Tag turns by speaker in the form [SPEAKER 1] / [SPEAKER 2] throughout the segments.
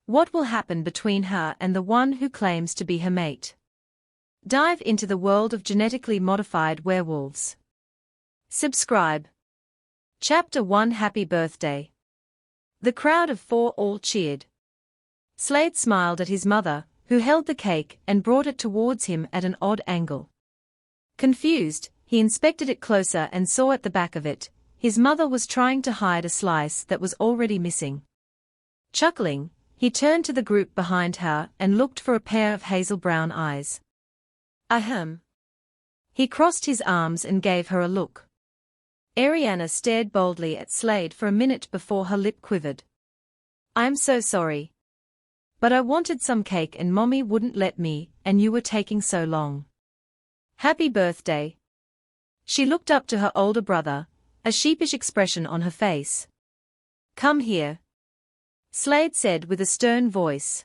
[SPEAKER 1] What will happen between her and the one who claims to be her mate? Dive into the world of genetically modified werewolves. Subscribe. Chapter 1 Happy Birthday. The crowd of four all cheered. Slade smiled at his mother, who held the cake and brought it towards him at an odd angle. Confused, he inspected it closer and saw at the back of it, his mother was trying to hide a slice that was already missing. Chuckling, he turned to the group behind her and looked for a pair of hazel-brown eyes. Ahem. He crossed his arms and gave her a look. Ariana stared boldly at Slade for a minute before her lip quivered. "I'm so sorry. But I wanted some cake and Mommy wouldn't let me, and you were taking so long. Happy birthday." She looked up to her older brother, a sheepish expression on her face. "Come here," Slade said with a stern voice.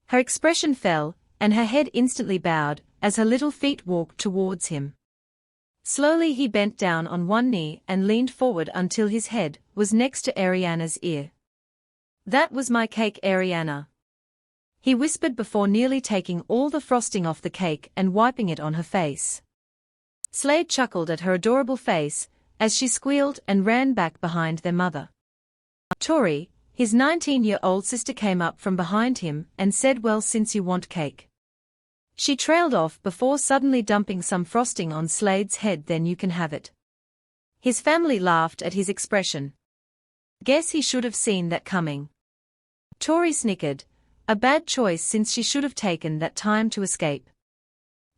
[SPEAKER 1] Her expression fell, and her head instantly bowed, as her little feet walked towards him. Slowly he bent down on one knee and leaned forward until his head was next to Ariana's ear. "That was my cake, Ariana," he whispered before nearly taking all the frosting off the cake and wiping it on her face. Slade chuckled at her adorable face, as she squealed and ran back behind their mother. Tori, his 19-year-old sister, came up from behind him and said, "Well, since you want cake." She trailed off before suddenly dumping some frosting on Slade's head. "Then you can have it." His family laughed at his expression. "Guess he should have seen that coming." Tori snickered, a bad choice since she should have taken that time to escape.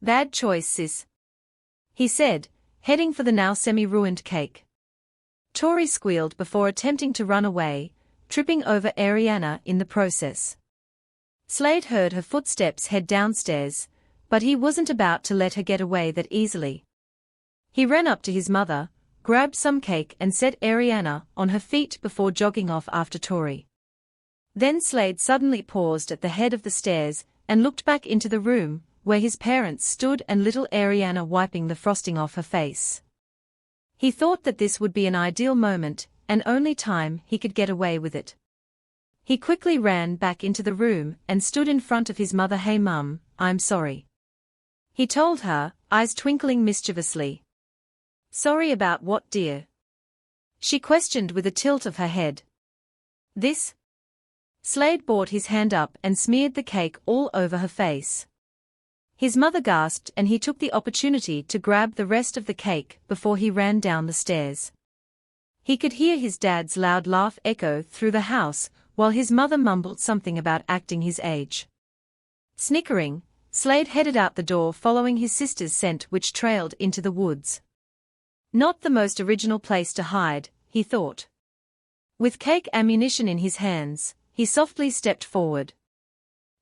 [SPEAKER 1] "Bad choice, sis," he said, heading for the now semi-ruined cake. Tori squealed before attempting to run away, tripping over Ariana in the process. Slade heard her footsteps head downstairs, but he wasn't about to let her get away that easily. He ran up to his mother, grabbed some cake and set Ariana on her feet before jogging off after Tori. Then Slade suddenly paused at the head of the stairs and looked back into the room where his parents stood and little Ariana wiping the frosting off her face. He thought that this would be an ideal moment, and only time he could get away with it. He quickly ran back into the room and stood in front of his mother. "Hey Mum, I'm sorry," he told her, eyes twinkling mischievously. "Sorry about what, dear?" she questioned with a tilt of her head. "This?" Slade brought his hand up and smeared the cake all over her face. His mother gasped and he took the opportunity to grab the rest of the cake before he ran down the stairs. He could hear his dad's loud laugh echo through the house, while his mother mumbled something about acting his age. Snickering, Slade headed out the door following his sister's scent, which trailed into the woods. Not the most original place to hide, he thought. With cake ammunition in his hands, he softly stepped forward.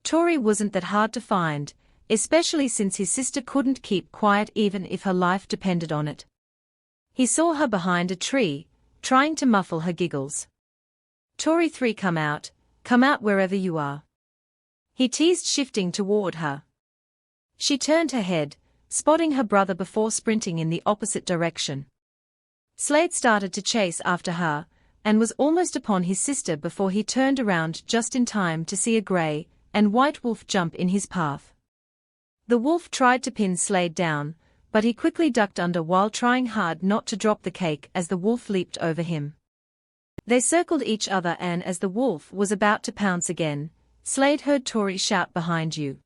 [SPEAKER 1] Tori wasn't that hard to find, especially since his sister couldn't keep quiet even if her life depended on it. He saw her behind a tree, trying to muffle her giggles. "Tori 3, come out wherever you are," he teased, shifting toward her. She turned her head, spotting her brother before sprinting in the opposite direction. Slade started to chase after her, and was almost upon his sister before he turned around just in time to see a gray and white wolf jump in his path. The wolf tried to pin Slade down, but he quickly ducked under while trying hard not to drop the cake as the wolf leaped over him. They circled each other, and as the wolf was about to pounce again, Slade heard Tori shout, "Behind you."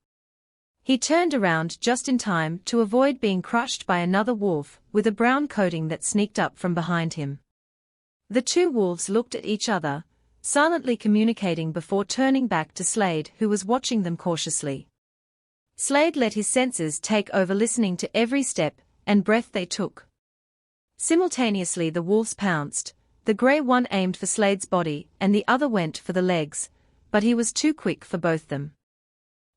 [SPEAKER 1] He turned around just in time to avoid being crushed by another wolf with a brown coating that sneaked up from behind him. The two wolves looked at each other, silently communicating before turning back to Slade, who was watching them cautiously. Slade let his senses take over, listening to every step and breath they took. Simultaneously the wolves pounced. The grey one aimed for Slade's body and the other went for the legs, but he was too quick for both them.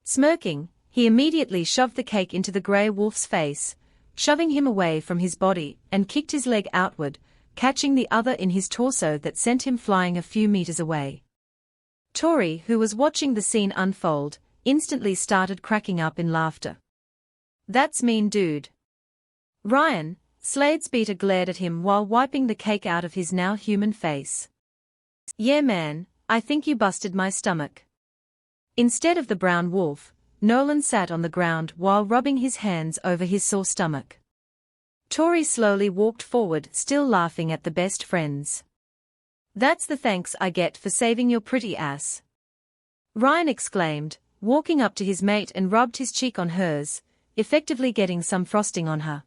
[SPEAKER 1] Smirking, he immediately shoved the cake into the grey wolf's face, shoving him away from his body, and kicked his leg outward, catching the other in his torso that sent him flying a few meters away. Tori, who was watching the scene unfold, instantly started cracking up in laughter. "That's mean, dude." Ryan, Slade's beater, glared at him while wiping the cake out of his now human face. "Yeah man, I think you busted my stomach." Instead of the brown wolf, Nolan sat on the ground while rubbing his hands over his sore stomach. Tori slowly walked forward, still laughing at the best friends. "That's the thanks I get for saving your pretty ass," Ryan exclaimed, walking up to his mate and rubbed his cheek on hers, effectively getting some frosting on her.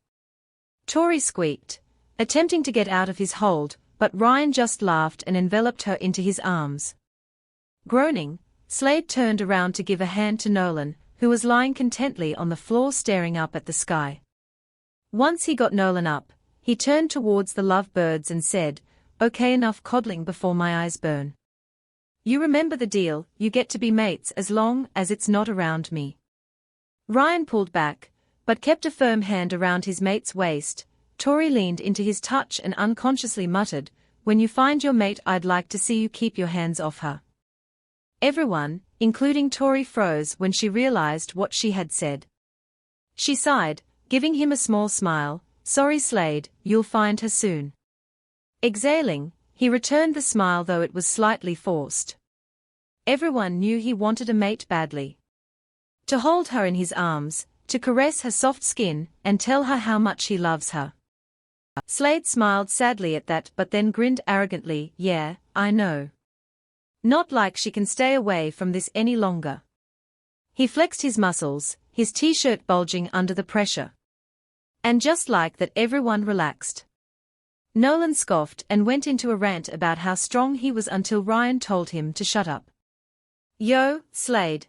[SPEAKER 1] Tori squeaked, attempting to get out of his hold, but Ryan just laughed and enveloped her into his arms. Groaning, Slade turned around to give a hand to Nolan, who was lying contentedly on the floor staring up at the sky. Once he got Nolan up, he turned towards the lovebirds and said, "Okay, enough coddling before my eyes burn. You remember the deal, you get to be mates as long as it's not around me." Ryan pulled back, but kept a firm hand around his mate's waist. Tori leaned into his touch and unconsciously muttered, "When you find your mate, I'd like to see you keep your hands off her." Everyone, including Tori, froze when she realized what she had said. She sighed, giving him a small smile. "Sorry, Slade, you'll find her soon." Exhaling, he returned the smile, though it was slightly forced. Everyone knew he wanted a mate badly. To hold her in his arms, to caress her soft skin, and tell her how much he loves her. Slade smiled sadly at that, but then grinned arrogantly. "Yeah, I know. Not like she can stay away from this any longer." He flexed his muscles, his t-shirt bulging under the pressure. And just like that, everyone relaxed. Nolan scoffed and went into a rant about how strong he was until Ryan told him to shut up. "Yo, Slade.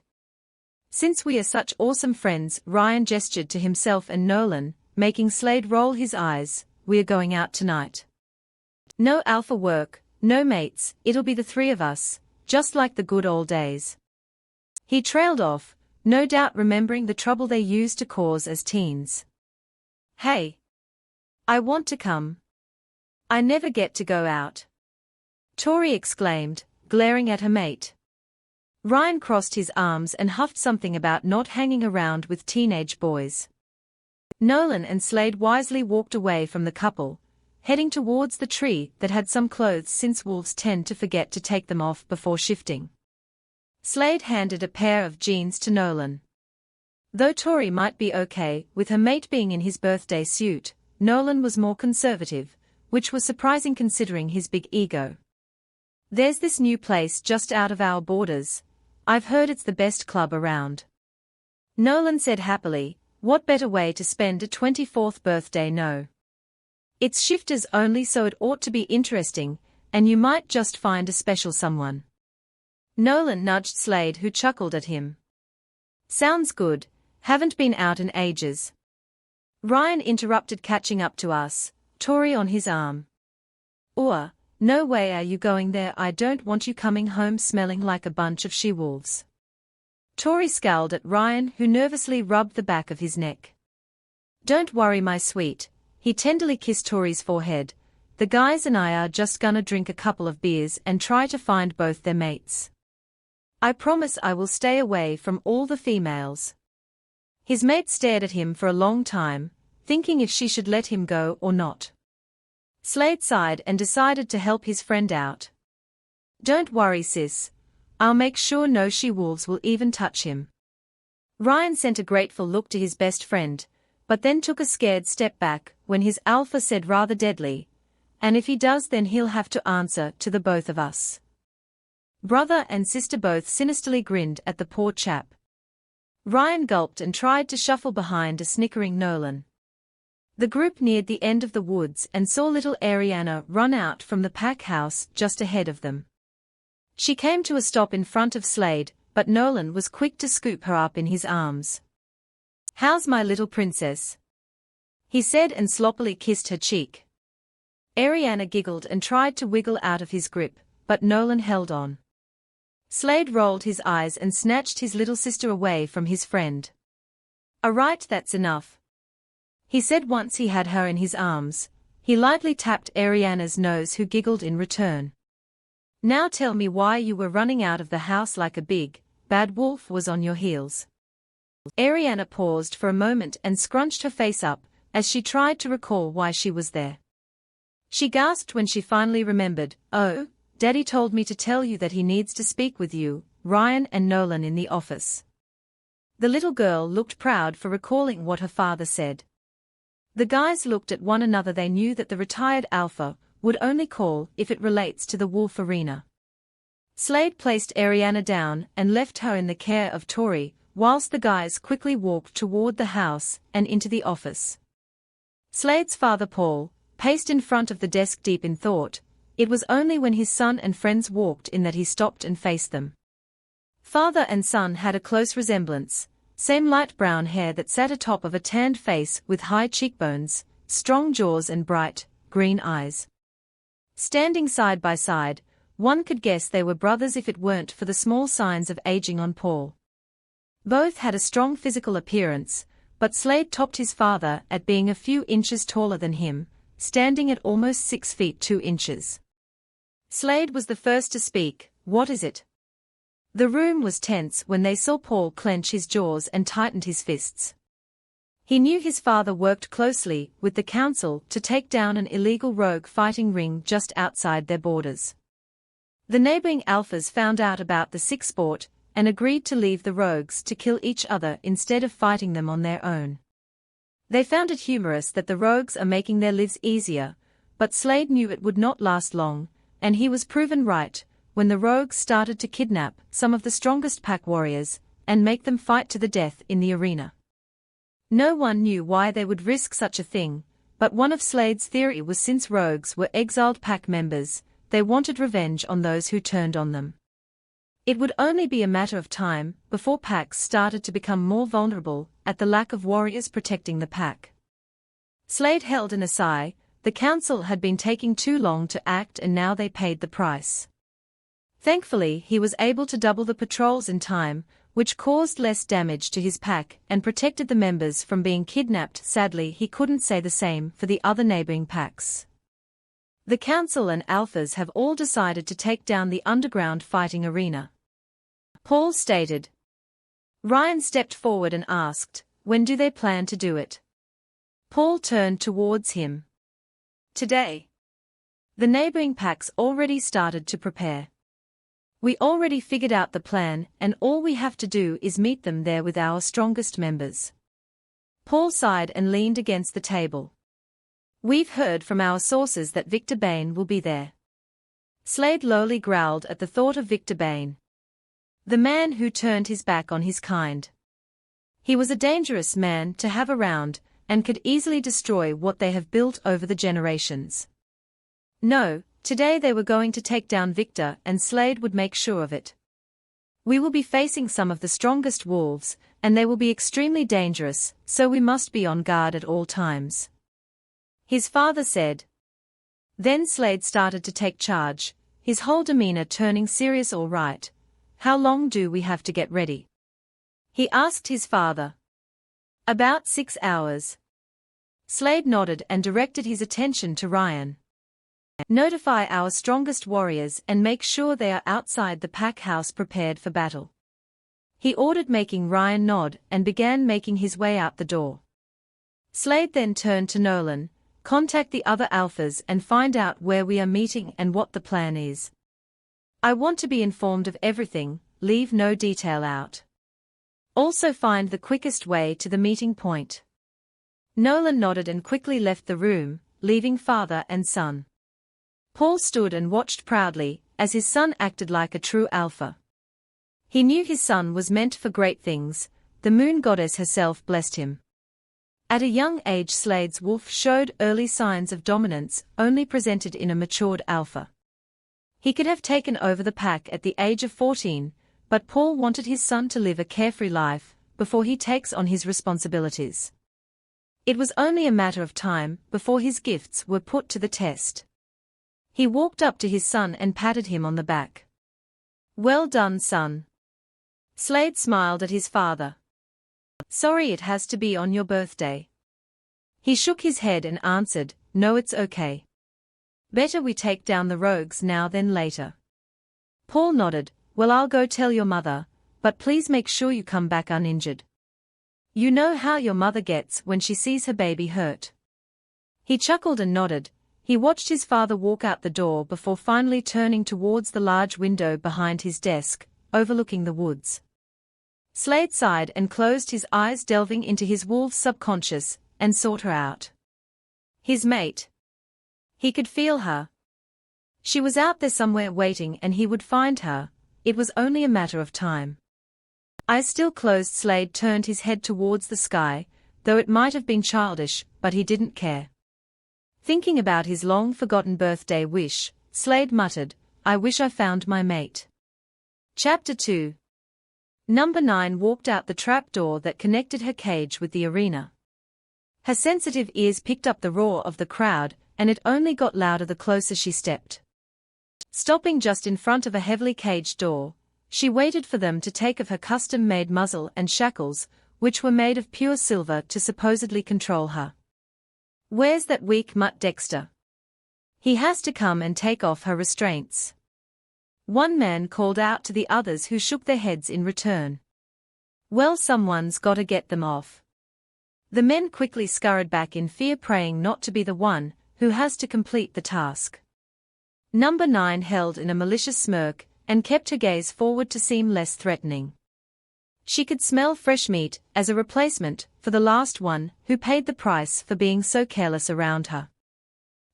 [SPEAKER 1] Since we are such awesome friends," Ryan gestured to himself and Nolan, making Slade roll his eyes, "we're going out tonight. No alpha work, no mates, it'll be the three of us, just like the good old days." He trailed off, no doubt remembering the trouble they used to cause as teens. "Hey. I want to come. I never get to go out," Tori exclaimed, glaring at her mate. Ryan crossed his arms and huffed something about not hanging around with teenage boys. Nolan and Slade wisely walked away from the couple, heading towards the tree that had some clothes, since wolves tend to forget to take them off before shifting. Slade handed a pair of jeans to Nolan. Though Tori might be okay with her mate being in his birthday suit, Nolan was more conservative, which was surprising considering his big ego. "There's this new place just out of our borders. I've heard it's the best club around," Nolan said happily. "What better way to spend a 24th birthday? No. It's shifters only, so it ought to be interesting, and you might just find a special someone." Nolan nudged Slade, who chuckled at him. "Sounds good, haven't been out in ages." Ryan interrupted, catching up to us, Tori on his arm. No way are you going there. I don't want you coming home smelling like a bunch of she-wolves." Tori scowled at Ryan, who nervously rubbed the back of his neck. "Don't worry, my sweet," he tenderly kissed Tori's forehead. "The guys and I are just gonna drink a couple of beers and try to find both their mates. I promise I will stay away from all the females." His mate stared at him for a long time, thinking if she should let him go or not. Slade sighed and decided to help his friend out. "Don't worry, sis. I'll make sure no she-wolves will even touch him." Ryan sent a grateful look to his best friend, but then took a scared step back when his alpha said rather deadly, "And if he does, then he'll have to answer to the both of us." Brother and sister both sinisterly grinned at the poor chap. Ryan gulped and tried to shuffle behind a snickering Nolan. The group neared the end of the woods and saw little Ariana run out from the pack house just ahead of them. She came to a stop in front of Slade, but Nolan was quick to scoop her up in his arms. "How's my little princess?" he said, and sloppily kissed her cheek. Ariana giggled and tried to wiggle out of his grip, but Nolan held on. Slade rolled his eyes and snatched his little sister away from his friend. "Alright, that's enough," he said once he had her in his arms. He lightly tapped Ariana's nose, who giggled in return. "Now tell me why you were running out of the house like a big, bad wolf was on your heels." Ariana paused for a moment and scrunched her face up, as she tried to recall why she was there. She gasped when she finally remembered. "Oh, Daddy told me to tell you that he needs to speak with you, Ryan and Nolan in the office. The little girl looked proud for recalling what her father said. The guys looked at one another. They knew that the retired alpha would only call if it relates to the wolf arena. Slade placed Ariana down and left her in the care of Tori, whilst the guys quickly walked toward the house and into the office. Slade's father Paul paced in front of the desk deep in thought. It was only when his son and friends walked in that he stopped and faced them. Father and son had a close resemblance, same light brown hair that sat atop of a tanned face with high cheekbones, strong jaws and bright, green eyes. Standing side by side, one could guess they were brothers if it weren't for the small signs of aging on Paul. Both had a strong physical appearance, but Slade topped his father at being a few inches taller than him, standing at almost 6 feet 2 inches. Slade was the first to speak. "What is it?" The room was tense when they saw Paul clench his jaws and tightened his fists. He knew his father worked closely with the council to take down an illegal rogue fighting ring just outside their borders. The neighboring alphas found out about the sick sport and agreed to leave the rogues to kill each other instead of fighting them on their own. They found it humorous that the rogues are making their lives easier, but Slade knew it would not last long, and he was proven right when the rogues started to kidnap some of the strongest pack warriors and make them fight to the death in the arena. No one knew why they would risk such a thing, but one of Slade's theory was since rogues were exiled pack members, they wanted revenge on those who turned on them. It would only be a matter of time before packs started to become more vulnerable at the lack of warriors protecting the pack. Slade held in a sigh. The council had been taking too long to act and now they paid the price. Thankfully, he was able to double the patrols in time, which caused less damage to his pack and protected the members from being kidnapped. Sadly, he couldn't say the same for the other neighboring packs. The council and alphas have all decided to take down the underground fighting arena, Paul stated. Ryan stepped forward and asked, "When do they plan to do it?" Paul turned towards him. "Today. The neighboring packs already started to prepare. We already figured out the plan and all we have to do is meet them there with our strongest members." Paul sighed and leaned against the table. "We've heard from our sources that Victor Bain will be there." Slade lowly growled at the thought of Victor Bain. The man who turned his back on his kind. He was a dangerous man to have around, and could easily destroy what they have built over the generations. No, today they were going to take down Victor and Slade would make sure of it. "We will be facing some of the strongest wolves, and they will be extremely dangerous, so we must be on guard at all times," his father said. Then Slade started to take charge, his whole demeanor turning serious. "All right. How long do we have to get ready?" he asked his father. "About 6 hours. Slade nodded and directed his attention to Ryan. "Notify our strongest warriors and make sure they are outside the pack house prepared for battle," he ordered, making Ryan nod and began making his way out the door. Slade then turned to Nolan. "Contact the other alphas and find out where we are meeting and what the plan is. I want to be informed of everything, leave no detail out. Also find the quickest way to the meeting point." Nolan nodded and quickly left the room, leaving father and son. Paul stood and watched proudly as his son acted like a true alpha. He knew his son was meant for great things. The moon goddess herself blessed him. At a young age, Slade's wolf showed early signs of dominance, only presented in a matured alpha. He could have taken over the pack at the age of 14, but Paul wanted his son to live a carefree life before he takes on his responsibilities. It was only a matter of time before his gifts were put to the test. He walked up to his son and patted him on the back. "Well done, son." Slade smiled at his father. "Sorry it has to be on your birthday." He shook his head and answered, "No, it's okay. Better we take down the rogues now than later." Paul nodded. "Well, I'll go tell your mother, but please make sure you come back uninjured. You know how your mother gets when she sees her baby hurt." He chuckled and nodded. He watched his father walk out the door before finally turning towards the large window behind his desk. overlooking the woods. Slade sighed and closed his eyes, delving into his wolf's subconscious, and sought her out. His mate. He could feel her. She was out there somewhere waiting, and he would find her. It was only a matter of time. Eyes still closed, Slade turned his head towards the sky, though it might have been childish, but he didn't care. Thinking about his long-forgotten birthday wish, Slade muttered, "I wish I found my mate." Chapter 2. Number 9 walked out the trapdoor that connected her cage with the arena. Her sensitive ears picked up the roar of the crowd, and it only got louder the closer she stepped. Stopping just in front of a heavily caged door, she waited for them to take off her custom-made muzzle and shackles, which were made of pure silver to supposedly control her. "Where's that weak mutt Dexter? He has to come and take off her restraints," one man called out to the others, who shook their heads in return. "Well, someone's gotta get them off." The men quickly scurried back in fear, praying not to be the one who has to complete the task. Number 9 held in a malicious smirk, and kept her gaze forward to seem less threatening. She could smell fresh meat, as a replacement for the last one who paid the price for being so careless around her.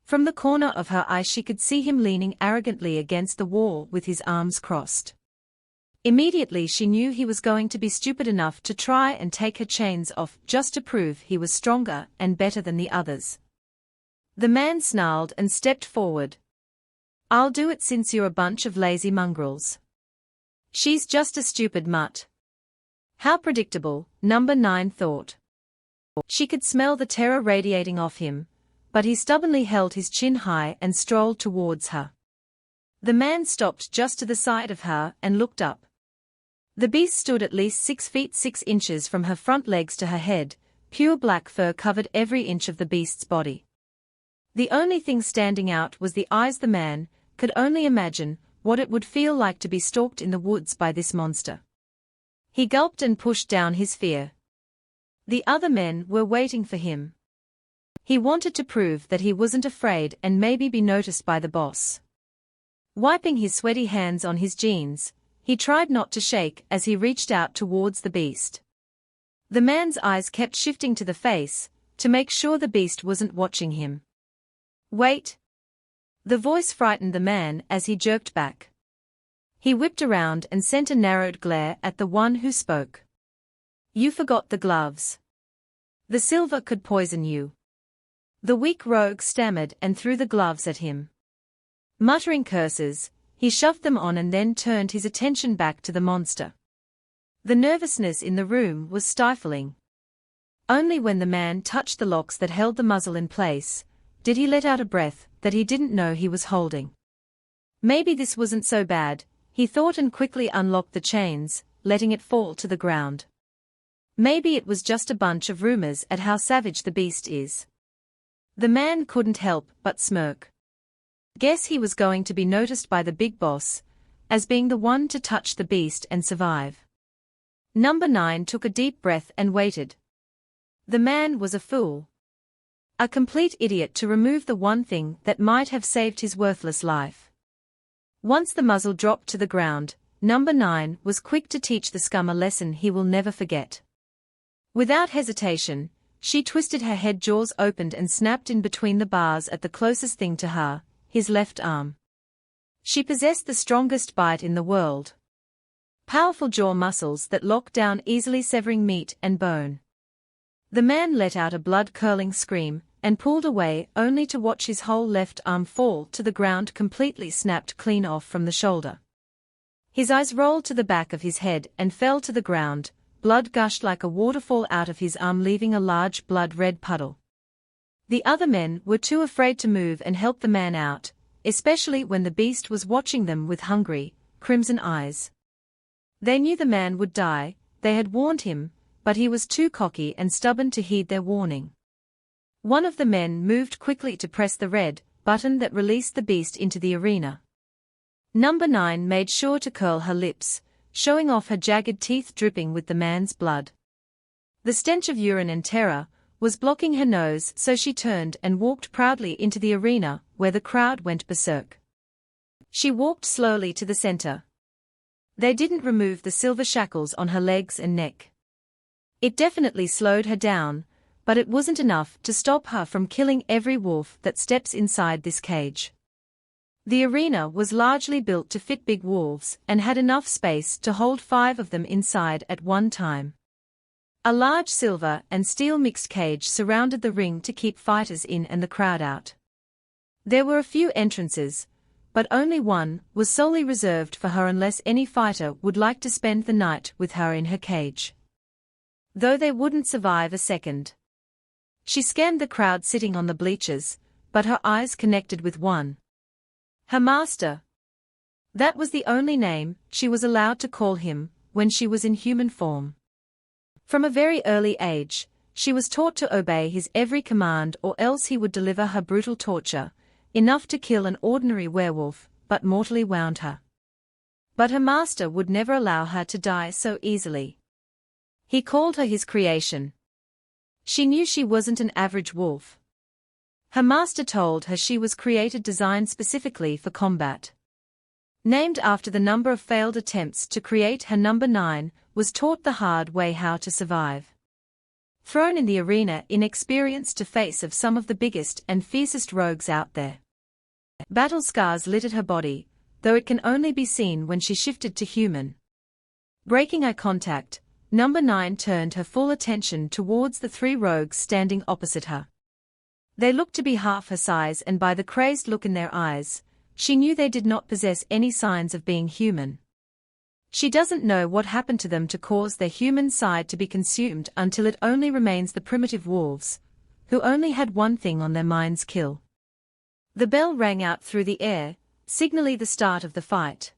[SPEAKER 1] From the corner of her eye she could see him leaning arrogantly against the wall with his arms crossed. Immediately she knew he was going to be stupid enough to try and take her chains off just to prove he was stronger and better than the others. The man snarled and stepped forward. "I'll do it, since you're a bunch of lazy mongrels." "She's just a stupid mutt." How predictable, Number 9 thought. She could smell the terror radiating off him, but he stubbornly held his chin high and strolled towards her. The man stopped just to the side of her and looked up. The beast stood at least 6 feet 6 inches from her front legs to her head. Pure black fur covered every inch of the beast's body. The only thing standing out was the eyes. The man could only imagine what it would feel like to be stalked in the woods by this monster. He gulped and pushed down his fear. The other men were waiting for him. He wanted to prove that he wasn't afraid and maybe be noticed by the boss. Wiping his sweaty hands on his jeans, he tried not to shake as he reached out towards the beast. The man's eyes kept shifting to the face, to make sure the beast wasn't watching him. "Wait!" The voice frightened the man as he jerked back. He whipped around and sent a narrowed glare at the one who spoke. "You forgot the gloves. The silver could poison you." The weak rogue stammered and threw the gloves at him. Muttering curses, he shoved them on and then turned his attention back to the monster. The nervousness in the room was stifling. Only when the man touched the locks that held the muzzle in place did he let out a breath that he didn't know he was holding. Maybe this wasn't so bad, he thought, and quickly unlocked the chains, letting it fall to the ground. Maybe it was just a bunch of rumors at how savage the beast is. The man couldn't help but smirk. Guess he was going to be noticed by the big boss as being the one to touch the beast and survive. Number 9 took a deep breath and waited. The man was a fool. A complete idiot to remove the one thing that might have saved his worthless life. Once the muzzle dropped to the ground, Number 9 was quick to teach the scum a lesson he will never forget. Without hesitation, she twisted her head, jaws opened and snapped in between the bars at the closest thing to her, his left arm. She possessed the strongest bite in the world. Powerful jaw muscles that locked down easily, severing meat and bone. The man let out a blood-curdling scream and pulled away, only to watch his whole left arm fall to the ground, completely snapped clean off from the shoulder. His eyes rolled to the back of his head and fell to the ground. Blood gushed like a waterfall out of his arm, leaving a large blood-red puddle. The other men were too afraid to move and help the man out, especially when the beast was watching them with hungry, crimson eyes. They knew the man would die, they had warned him, but he was too cocky and stubborn to heed their warning. One of the men moved quickly to press the red button that released the beast into the arena. Number 9 made sure to curl her lips, showing off her jagged teeth dripping with the man's blood. The stench of urine and terror was blocking her nose, so she turned and walked proudly into the arena, where the crowd went berserk. She walked slowly to the center. They didn't remove the silver shackles on her legs and neck. It definitely slowed her down, but it wasn't enough to stop her from killing every wolf that steps inside this cage. The arena was largely built to fit big wolves and had enough space to hold 5 of them inside at one time. A large silver and steel mixed cage surrounded the ring to keep fighters in and the crowd out. There were a few entrances, but only one was solely reserved for her unless any fighter would like to spend the night with her in her cage. Though they wouldn't survive a second. She scanned the crowd sitting on the bleachers, but her eyes connected with one. Her master. That was the only name she was allowed to call him when she was in human form. From a very early age, she was taught to obey his every command or else he would deliver her brutal torture, enough to kill an ordinary werewolf, but mortally wound her. But her master would never allow her to die so easily. He called her his creation. She knew she wasn't an average wolf. Her master told her she was designed specifically for combat. Named after the number of failed attempts to create her number 9, was taught the hard way how to survive. Thrown in the arena inexperienced to face of some of the biggest and fiercest rogues out there. Battle scars littered her body, though it can only be seen when she shifted to human. Breaking eye contact, number 9 turned her full attention towards the 3 rogues standing opposite her. They looked to be half her size and by the crazed look in their eyes, she knew they did not possess any signs of being human. She doesn't know what happened to them to cause their human side to be consumed until it only remains the primitive wolves, who only had one thing on their minds: kill. The bell rang out through the air, signaling the start of the fight.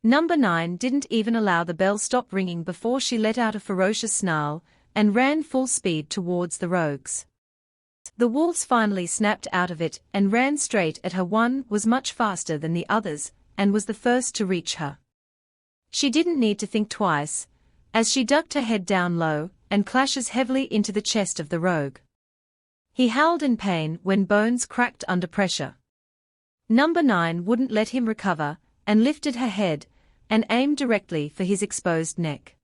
[SPEAKER 1] Number 9 didn't even allow the bell stop ringing before she let out a ferocious snarl and ran full speed towards the rogues. The wolves finally snapped out of it and ran straight at her. One was much faster than the others and was the first to reach her. She didn't need to think twice, as she ducked her head down low and clashes heavily into the chest of the rogue. He howled in pain when bones cracked under pressure. Number 9 wouldn't let him recover and lifted her head and aimed directly for his exposed neck.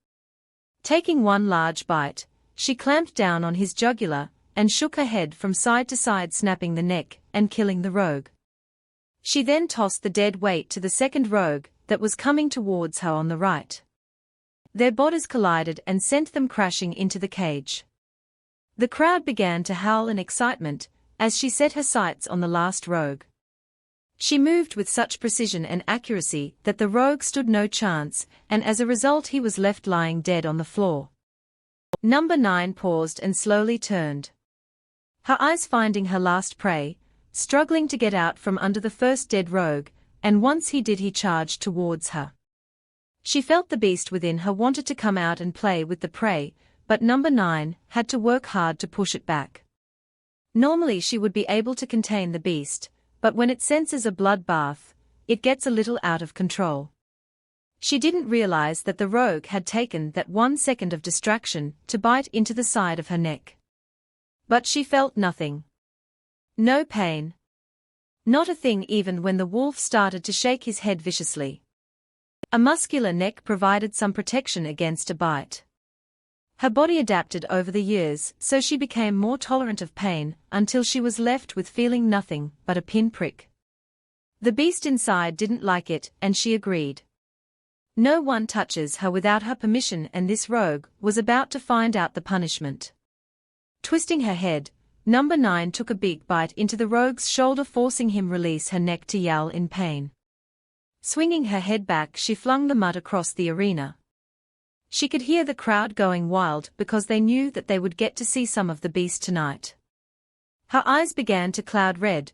[SPEAKER 1] Taking one large bite, she clamped down on his jugular and shook her head from side to side, snapping the neck and killing the rogue. She then tossed the dead weight to the second rogue that was coming towards her on the right. Their bodies collided and sent them crashing into the cage. The crowd began to howl in excitement as she set her sights on the last rogue. She moved with such precision and accuracy that the rogue stood no chance, and as a result he was left lying dead on the floor. Number 9 paused and slowly turned. Her eyes finding her last prey, struggling to get out from under the first dead rogue, and once he did, he charged towards her. She felt the beast within her wanted to come out and play with the prey, but number 9 had to work hard to push it back. Normally she would be able to contain the beast, but when it senses a bloodbath, it gets a little out of control. She didn't realize that the rogue had taken that 1 second of distraction to bite into the side of her neck. But she felt nothing. No pain. Not a thing, even when the wolf started to shake his head viciously. A muscular neck provided some protection against a bite. Her body adapted over the years, so she became more tolerant of pain until she was left with feeling nothing but a pinprick. The beast inside didn't like it, and she agreed. No one touches her without her permission, and this rogue was about to find out the punishment. Twisting her head, number 9 took a big bite into the rogue's shoulder, forcing him release her neck to yowl in pain. Swinging her head back, she flung the mud across the arena. She could hear the crowd going wild because they knew that they would get to see some of the beast tonight. Her eyes began to cloud red,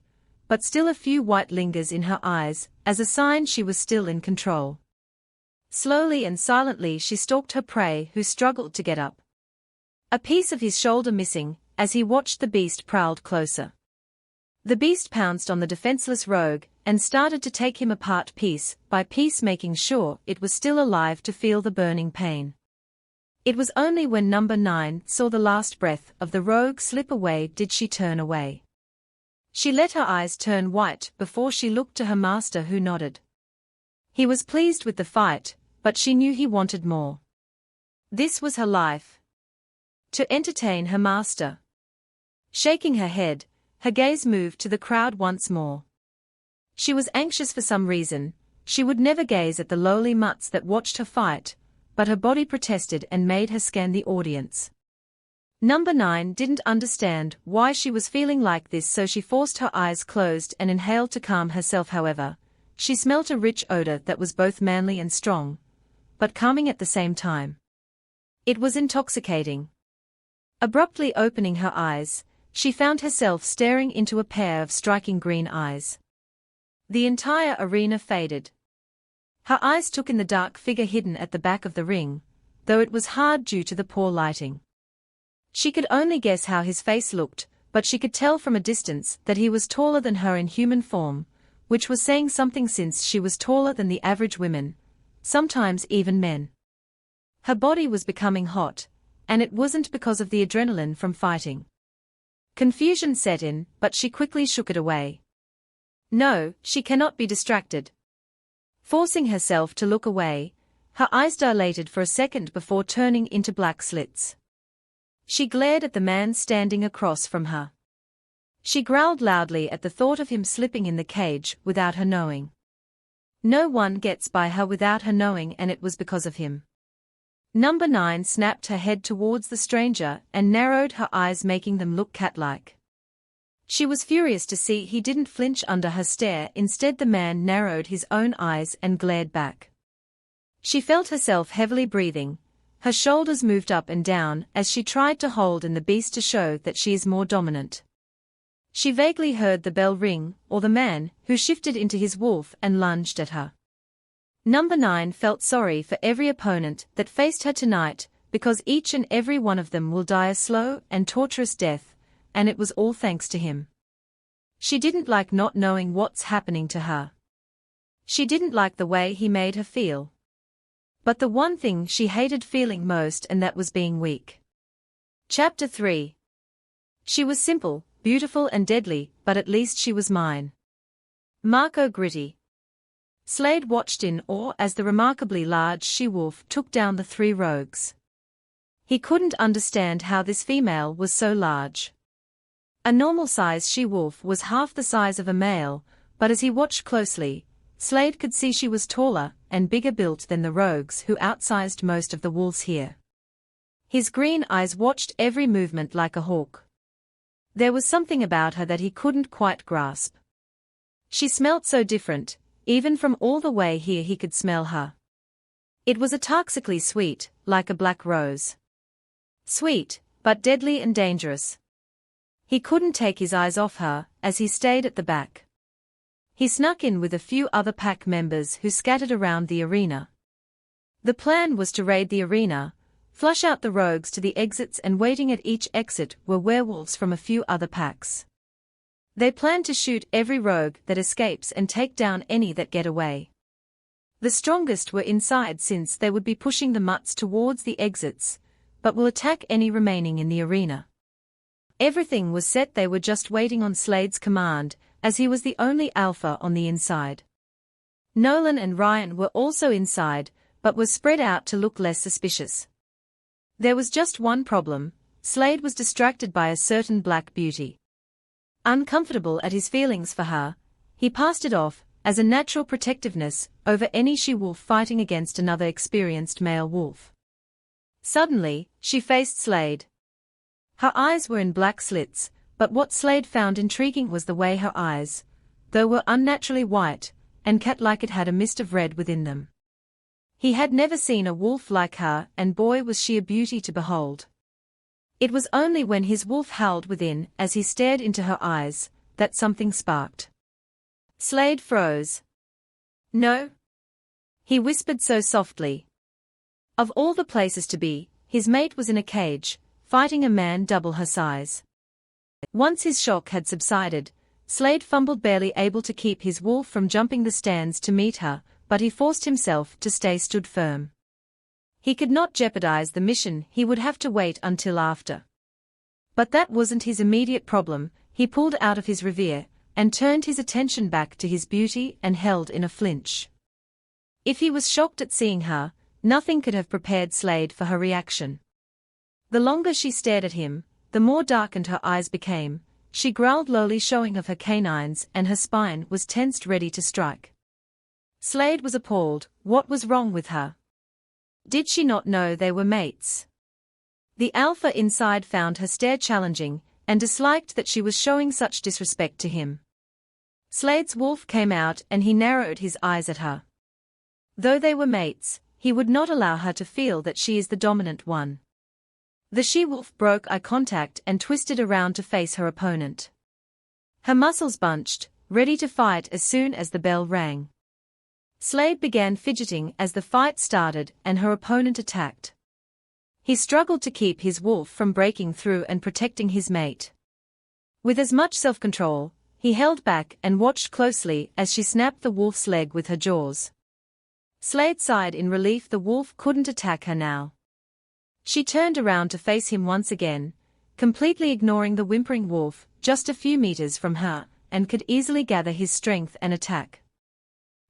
[SPEAKER 1] but still a few white lingers in her eyes, as a sign she was still in control. Slowly and silently she stalked her prey, who struggled to get up. A piece of his shoulder missing, as he watched the beast prowled closer. The beast pounced on the defenseless rogue and started to take him apart piece by piece, making sure it was still alive to feel the burning pain. It was only when number 9 saw the last breath of the rogue slip away did she turn away. She let her eyes turn white before she looked to her master, who nodded. He was pleased with the fight, but she knew he wanted more. This was her life. To entertain her master. Shaking her head, her gaze moved to the crowd once more. She was anxious for some reason. She would never gaze at the lowly mutts that watched her fight, but her body protested and made her scan the audience. Number 9 didn't understand why she was feeling like this, so she forced her eyes closed and inhaled to calm herself. However, she smelt a rich odor that was both manly and strong, but calming at the same time. It was intoxicating. Abruptly opening her eyes, she found herself staring into a pair of striking green eyes. The entire arena faded. Her eyes took in the dark figure hidden at the back of the ring, though it was hard due to the poor lighting. She could only guess how his face looked, but she could tell from a distance that he was taller than her in human form, which was saying something since she was taller than the average women, sometimes even men. Her body was becoming hot, and it wasn't because of the adrenaline from fighting. Confusion set in, but she quickly shook it away. No, she cannot be distracted. Forcing herself to look away, her eyes dilated for a second before turning into black slits. She glared at the man standing across from her. She growled loudly at the thought of him slipping in the cage without her knowing. No one gets by her without her knowing, and it was because of him. Number 9 snapped her head towards the stranger and narrowed her eyes, making them look cat-like. She was furious to see he didn't flinch under her stare. Instead, the man narrowed his own eyes and glared back. She felt herself heavily breathing. Her shoulders moved up and down as she tried to hold in the beast to show that she is more dominant. She vaguely heard the bell ring, or the man, who shifted into his wolf and lunged at her. Number 9 felt sorry for every opponent that faced her tonight, because each and every one of them will die a slow and torturous death, and it was all thanks to him. She didn't like not knowing what's happening to her. She didn't like the way he made her feel. But the one thing she hated feeling most, and that was being weak. Chapter 3. She was simple, beautiful and deadly, but at least she was mine. Marco Gritty. Slade watched in awe as the remarkably large she-wolf took down the 3 rogues. He couldn't understand how this female was so large. A normal-size she-wolf was half the size of a male, but as he watched closely, Slade could see she was taller and bigger built than the rogues who outsized most of the wolves here. His green eyes watched every movement like a hawk. There was something about her that he couldn't quite grasp. She smelt so different, even from all the way here he could smell her. It was a toxically sweet, like a black rose. Sweet, but deadly and dangerous. He couldn't take his eyes off her as he stayed at the back. He snuck in with a few other pack members who scattered around the arena. The plan was to raid the arena, flush out the rogues to the exits, and waiting at each exit were werewolves from a few other packs. They planned to shoot every rogue that escapes and take down any that get away. The strongest were inside since they would be pushing the mutts towards the exits, but will attack any remaining in the arena. Everything was set, they were just waiting on Slade's command, as he was the only alpha on the inside. Nolan and Ryan were also inside, but were spread out to look less suspicious. There was just one problem: Slade was distracted by a certain black beauty. Uncomfortable at his feelings for her, he passed it off as a natural protectiveness over any she-wolf fighting against another experienced male wolf. Suddenly, she faced Slade. Her eyes were in black slits, but what Slade found intriguing was the way her eyes, though were unnaturally white and cat-like, it had a mist of red within them. He had never seen a wolf like her, and boy was she a beauty to behold. It was only when his wolf howled within as he stared into her eyes that something sparked. Slade froze. "No?" he whispered so softly. Of all the places to be, his mate was in a cage, fighting a man double her size. Once his shock had subsided, Slade fumbled, barely able to keep his wolf from jumping the stands to meet her, but he forced himself to stay stood firm. He could not jeopardize the mission, he would have to wait until after. But that wasn't his immediate problem. He pulled out of his reverie and turned his attention back to his beauty and held in a flinch. If he was shocked at seeing her, nothing could have prepared Slade for her reaction. The longer she stared at him, the more darkened her eyes became. She growled lowly, showing of her canines, and her spine was tensed, ready to strike. Slade was appalled. What was wrong with her? Did she not know they were mates? The alpha inside found her stare challenging, and disliked that she was showing such disrespect to him. Slade's wolf came out, and he narrowed his eyes at her. Though they were mates, he would not allow her to feel that she is the dominant one. The she-wolf broke eye contact and twisted around to face her opponent. Her muscles bunched, ready to fight as soon as the bell rang. Slade began fidgeting as the fight started and her opponent attacked. He struggled to keep his wolf from breaking through and protecting his mate. With as much self-control, he held back and watched closely as she snapped the wolf's leg with her jaws. Slade sighed in relief. The wolf couldn't attack her now. She turned around to face him once again, completely ignoring the whimpering wolf, just a few meters from her, and could easily gather his strength and attack.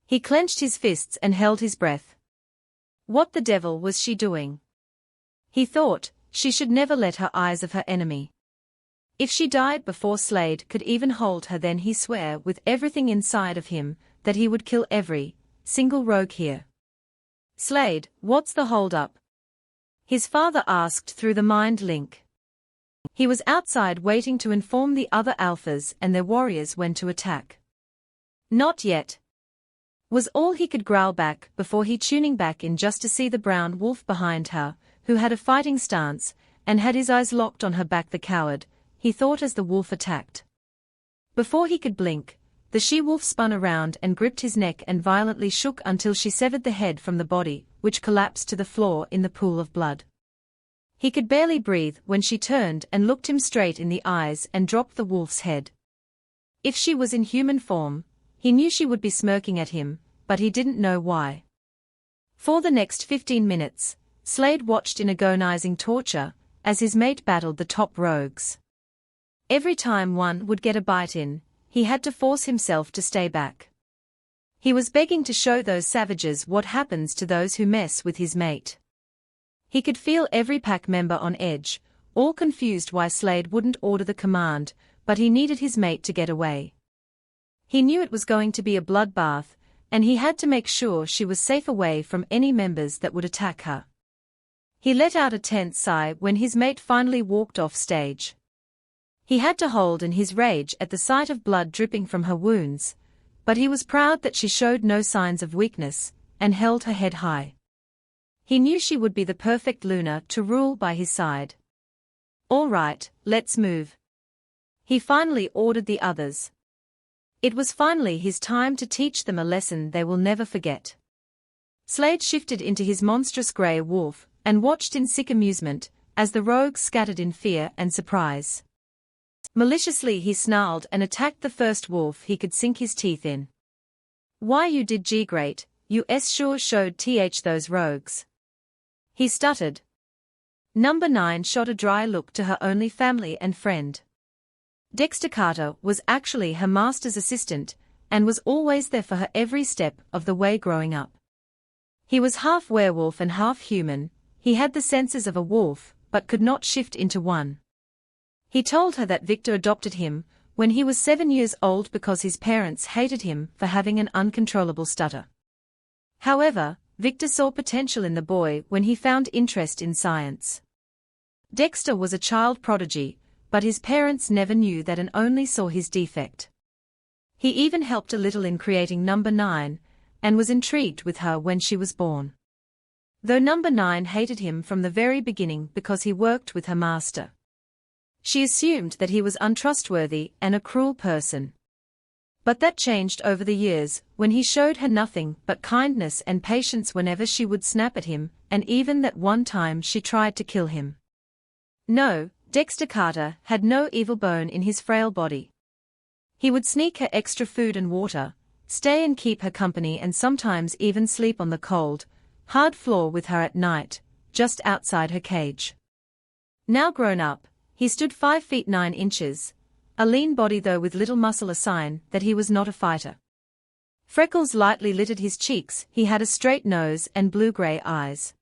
[SPEAKER 1] He clenched his fists and held his breath. What the devil was she doing? He thought, she should never let her eyes of her enemy. If she died before Slade could even hold her, then he swore with everything inside of him that he would kill every single rogue here. Slade, what's the hold-up? His father asked through the mind link. He was outside waiting to inform the other alphas and their warriors when to attack. Not yet, was all he could growl back before he tuning back in just to see the brown wolf behind her, who had a fighting stance, and had his eyes locked on her back. The coward, he thought as the wolf attacked. Before he could blink, the she-wolf spun around and gripped his neck and violently shook until she severed the head from the body, which collapsed to the floor in the pool of blood. He could barely breathe when she turned and looked him straight in the eyes and dropped the wolf's head. If she was in human form, he knew she would be smirking at him, but he didn't know why. For the next 15 minutes, Slade watched in agonizing torture as his mate battled the top rogues. Every time one would get a bite in, he had to force himself to stay back. He was begging to show those savages what happens to those who mess with his mate. He could feel every pack member on edge, all confused why Slade wouldn't order the command, but he needed his mate to get away. He knew it was going to be a bloodbath, and he had to make sure she was safe away from any members that would attack her. He let out a tense sigh when his mate finally walked off stage. He had to hold in his rage at the sight of blood dripping from her wounds, but he was proud that she showed no signs of weakness, and held her head high. He knew she would be the perfect Luna to rule by his side. All right, let's move. He finally ordered the others. It was finally his time to teach them a lesson they will never forget. Slade shifted into his monstrous grey wolf, and watched in sick amusement, as the rogues scattered in fear and surprise. Maliciously he snarled and attacked the first wolf he could sink his teeth in. Why you did great, you sure showed those rogues. He stuttered. Number 9 shot a dry look to her only family and friend. Dexter Carter was actually her master's assistant, and was always there for her every step of the way growing up. He was half werewolf and half human. He had the senses of a wolf, but could not shift into one. He told her that Victor adopted him when he was 7 years old because his parents hated him for having an uncontrollable stutter. However, Victor saw potential in the boy when he found interest in science. Dexter was a child prodigy, but his parents never knew that and only saw his defect. He even helped a little in creating Number 9, and was intrigued with her when she was born. Though Number 9 hated him from the very beginning because he worked with her master. She assumed that he was untrustworthy and a cruel person. But that changed over the years, when he showed her nothing but kindness and patience whenever she would snap at him, and even that one time she tried to kill him. No, Dexter Carter had no evil bone in his frail body. He would sneak her extra food and water, stay and keep her company, and sometimes even sleep on the cold, hard floor with her at night, just outside her cage. Now grown up, he stood 5 feet 9 inches, a lean body though with little muscle, a sign that he was not a fighter. Freckles lightly littered his cheeks. He had a straight nose and blue-gray eyes.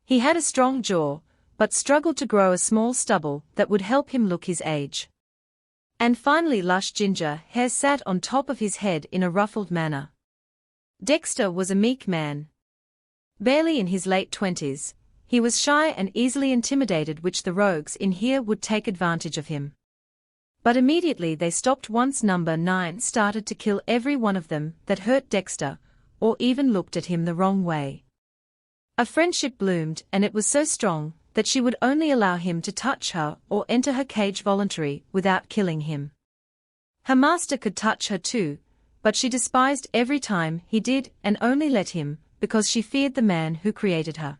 [SPEAKER 1] He had a strong jaw, but struggled to grow a small stubble that would help him look his age. And finally lush ginger hair sat on top of his head in a ruffled manner. Dexter was a meek man. Barely in his late 20s, he was shy and easily intimidated, which the rogues in here would take advantage of him. But immediately they stopped once number 9 started to kill every one of them that hurt Dexter, or even looked at him the wrong way. A friendship bloomed, and it was so strong that she would only allow him to touch her or enter her cage voluntarily without killing him. Her master could touch her too, but she despised every time he did and only let him because she feared the man who created her.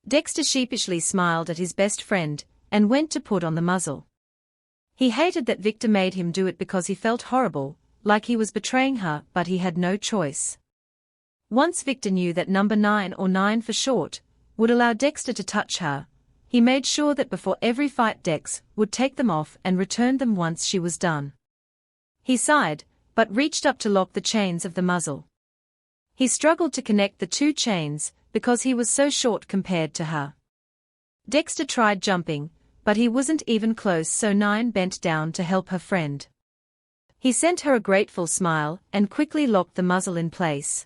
[SPEAKER 1] Dexter sheepishly smiled at his best friend and went to put on the muzzle. He hated that Victor made him do it because he felt horrible, like he was betraying her, but he had no choice. Once Victor knew that number 9, or 9 for short, would allow Dexter to touch her, he made sure that before every fight Dex would take them off and return them once she was done. He sighed, but reached up to lock the chains of the muzzle. He struggled to connect the two chains because he was so short compared to her. Dexter tried jumping, but he wasn't even close, so 9 bent down to help her friend. He sent her a grateful smile and quickly locked the muzzle in place.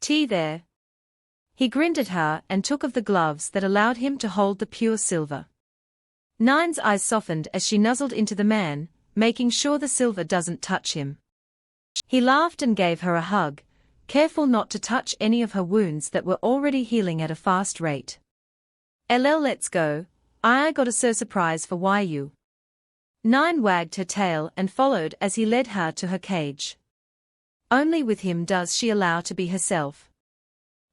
[SPEAKER 1] "Tea there." He grinned at her and took off the gloves that allowed him to hold the pure silver. 9's eyes softened as she nuzzled into the man, making sure the silver doesn't touch him. He laughed and gave her a hug, careful not to touch any of her wounds that were already healing at a fast rate. "LL, let's go. I got a surprise for you." 9 wagged her tail and followed as he led her to her cage. Only with him does she allow to be herself.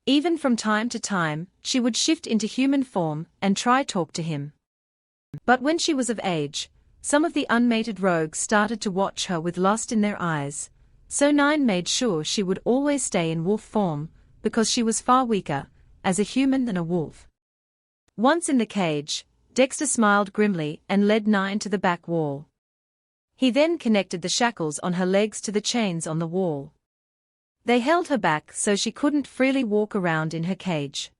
[SPEAKER 1] Even from time to time, she would shift into human form and try talk to him. But when she was of age, some of the unmated rogues started to watch her with lust in their eyes, so 9 made sure she would always stay in wolf form, because she was far weaker as a human than a wolf. Once in the cage, Dexter smiled grimly and led 9 to the back wall. He then connected the shackles on her legs to the chains on the wall. They held her back so she couldn't freely walk around in her cage.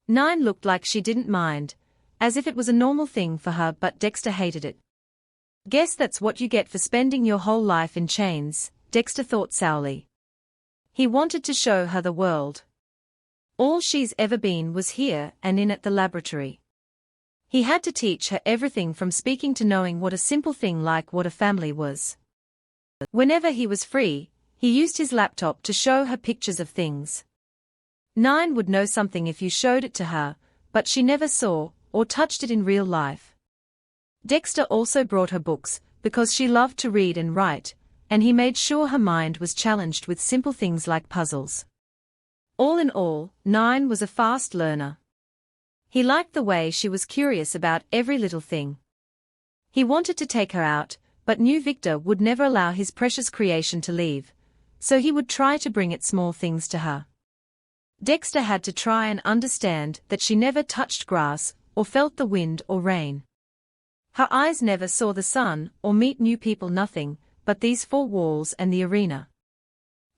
[SPEAKER 1] 9 looked like she didn't mind, as if it was a normal thing for her, but Dexter hated it. "Guess that's what you get for spending your whole life in chains," Dexter thought sourly. He wanted to show her the world. All she's ever been was here and in at the laboratory. He had to teach her everything from speaking to knowing what a simple thing like what a family was. Whenever he was free, he used his laptop to show her pictures of things. 9 would know something if you showed it to her, but she never saw or touched it in real life. Dexter also brought her books, because she loved to read and write, and he made sure her mind was challenged with simple things like puzzles. All in all, 9 was a fast learner. He liked the way she was curious about every little thing. He wanted to take her out, but knew Victor would never allow his precious creation to leave, so he would try to bring it small things to her. Dexter had to try and understand that she never touched grass, or felt the wind or rain. Her eyes never saw the sun, or meet new people, nothing but these 4 walls and the arena.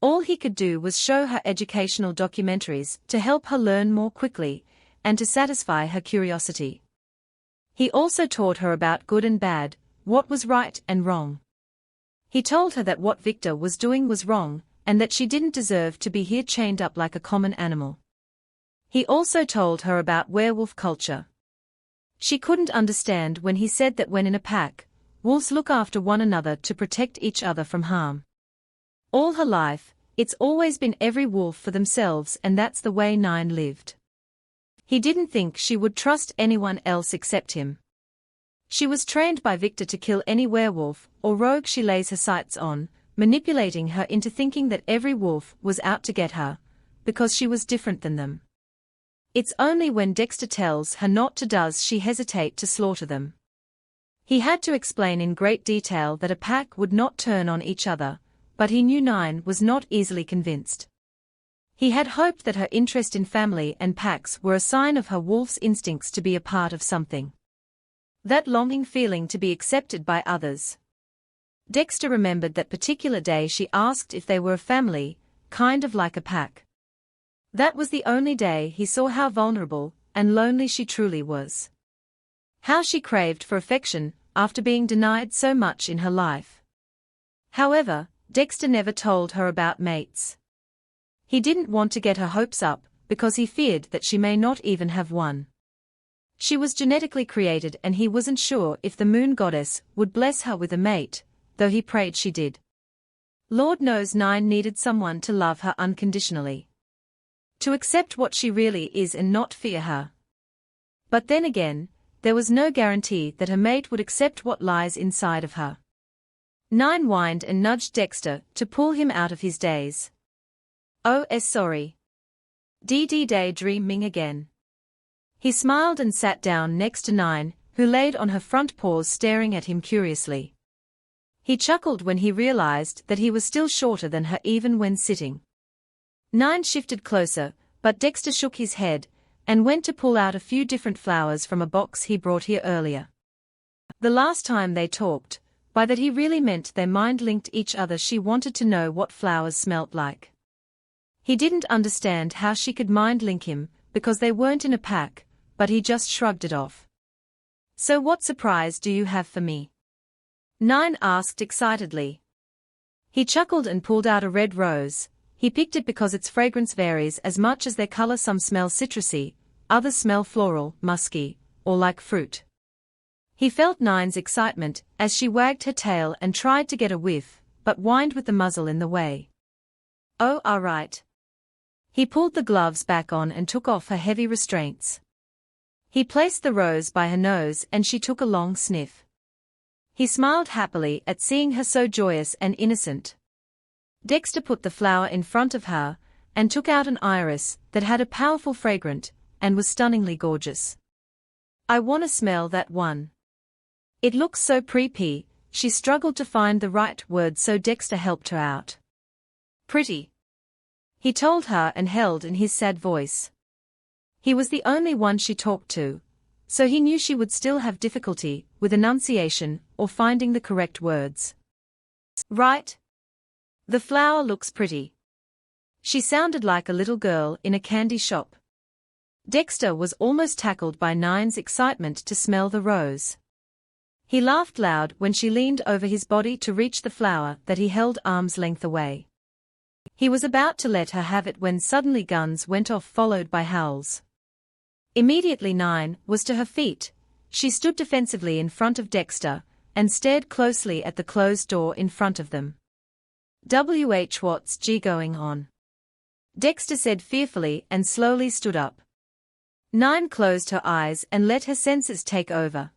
[SPEAKER 1] All he could do was show her educational documentaries to help her learn more quickly, and to satisfy her curiosity. He also taught her about good and bad, what was right and wrong. He told her that what Victor was doing was wrong, and that she didn't deserve to be here chained up like a common animal. He also told her about werewolf culture. She couldn't understand when he said that when in a pack, wolves look after one another to protect each other from harm. All her life, it's always been every wolf for themselves, and that's the way 9 lived. He didn't think she would trust anyone else except him. She was trained by Victor to kill any werewolf or rogue she lays her sights on, manipulating her into thinking that every wolf was out to get her, because she was different than them. It's only when Dexter tells her not to does she hesitate to slaughter them. He had to explain in great detail that a pack would not turn on each other, but he knew 9 was not easily convinced. He had hoped that her interest in family and packs were a sign of her wolf's instincts to be a part of something. That longing feeling to be accepted by others. Dexter remembered that particular day she asked if they were a family, kind of like a pack. That was the only day he saw how vulnerable and lonely she truly was. How she craved for affection after being denied so much in her life. However, Dexter never told her about mates. He didn't want to get her hopes up because he feared that she may not even have one. She was genetically created and he wasn't sure if the moon goddess would bless her with a mate, though he prayed she did. Lord knows Nine needed someone to love her unconditionally. To accept what she really is and not fear her. But then again, there was no guarantee that her mate would accept what lies inside of her. Nine whined and nudged Dexter to pull him out of his daze. Oh, sorry. Daydreaming again. He smiled and sat down next to Nine, who laid on her front paws staring at him curiously. He chuckled when he realized that he was still shorter than her even when sitting. Nine shifted closer, but Dexter shook his head and went to pull out a few different flowers from a box he brought here earlier. The last time they talked, by that he really meant their mind linked each other. She wanted to know what flowers smelt like. He didn't understand how she could mind link him, because they weren't in a pack, but he just shrugged it off. So what surprise do you have for me? Nine asked excitedly. He chuckled and pulled out a red rose. He picked it because its fragrance varies as much as their color. Some smell citrusy, others smell floral, musky, or like fruit. He felt Nine's excitement as she wagged her tail and tried to get a whiff, but whined with the muzzle in the way. Oh, all right. He pulled the gloves back on and took off her heavy restraints. He placed the rose by her nose and she took a long sniff. He smiled happily at seeing her so joyous and innocent. Dexter put the flower in front of her and took out an iris that had a powerful fragrance and was stunningly gorgeous. I want to smell that one. It looks so pretty. She struggled to find the right word, so Dexter helped her out. Pretty, he told her and held in his sad voice. He was the only one she talked to, so he knew she would still have difficulty with enunciation or finding the correct words. Right? The flower looks pretty. She sounded like a little girl in a candy shop. Dexter was almost tackled by Nine's excitement to smell the rose. He laughed loud when she leaned over his body to reach the flower that he held arm's length away. He was about to let her have it when suddenly guns went off, followed by howls. Immediately Nine was to her feet. She stood defensively in front of Dexter and stared closely at the closed door in front of them. What's going on? Dexter said fearfully and slowly stood up. Nine closed her eyes and let her senses take over.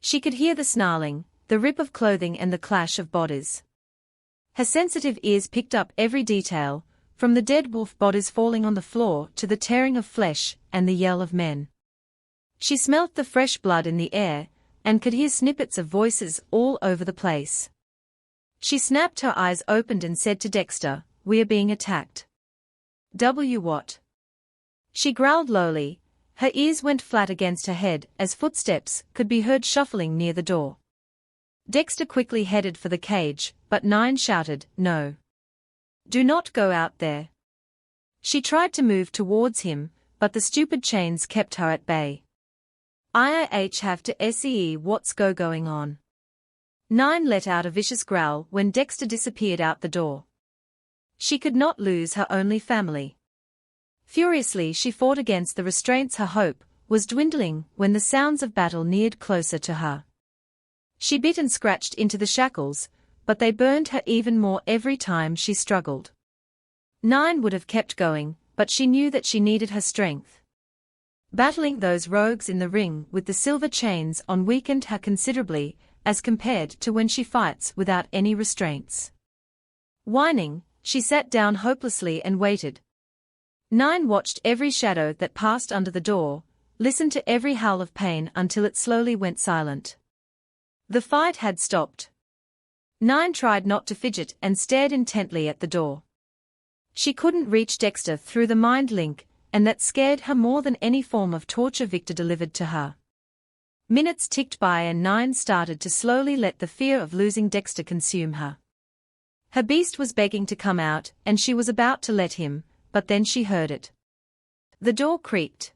[SPEAKER 1] She could hear the snarling, the rip of clothing and the clash of bodies. Her sensitive ears picked up every detail, from the dead wolf bodies falling on the floor to the tearing of flesh and the yell of men. She smelt the fresh blood in the air and could hear snippets of voices all over the place. She snapped her eyes opened and said to Dexter, "We are being attacked." What? She growled lowly. Her ears went flat against her head as footsteps could be heard shuffling near the door. Dexter quickly headed for the cage, but Nine shouted, "No. Do not go out there." She tried to move towards him, but the stupid chains kept her at bay. "I have to see what's going on." Nine let out a vicious growl when Dexter disappeared out the door. She could not lose her only family. Furiously she fought against the restraints. Her hope was dwindling when the sounds of battle neared closer to her. She bit and scratched into the shackles, but they burned her even more every time she struggled. Nine would have kept going, but she knew that she needed her strength. Battling those rogues in the ring with the silver chains on weakened her considerably, as compared to when she fights without any restraints. Whining, she sat down hopelessly and waited. Nine watched every shadow that passed under the door, listened to every howl of pain until it slowly went silent. The fight had stopped. Nine tried not to fidget and stared intently at the door. She couldn't reach Dexter through the mind link, and that scared her more than any form of torture Victor delivered to her. Minutes ticked by and Nine started to slowly let the fear of losing Dexter consume her. Her beast was begging to come out, and she was about to let him, but then she heard it. The door creaked.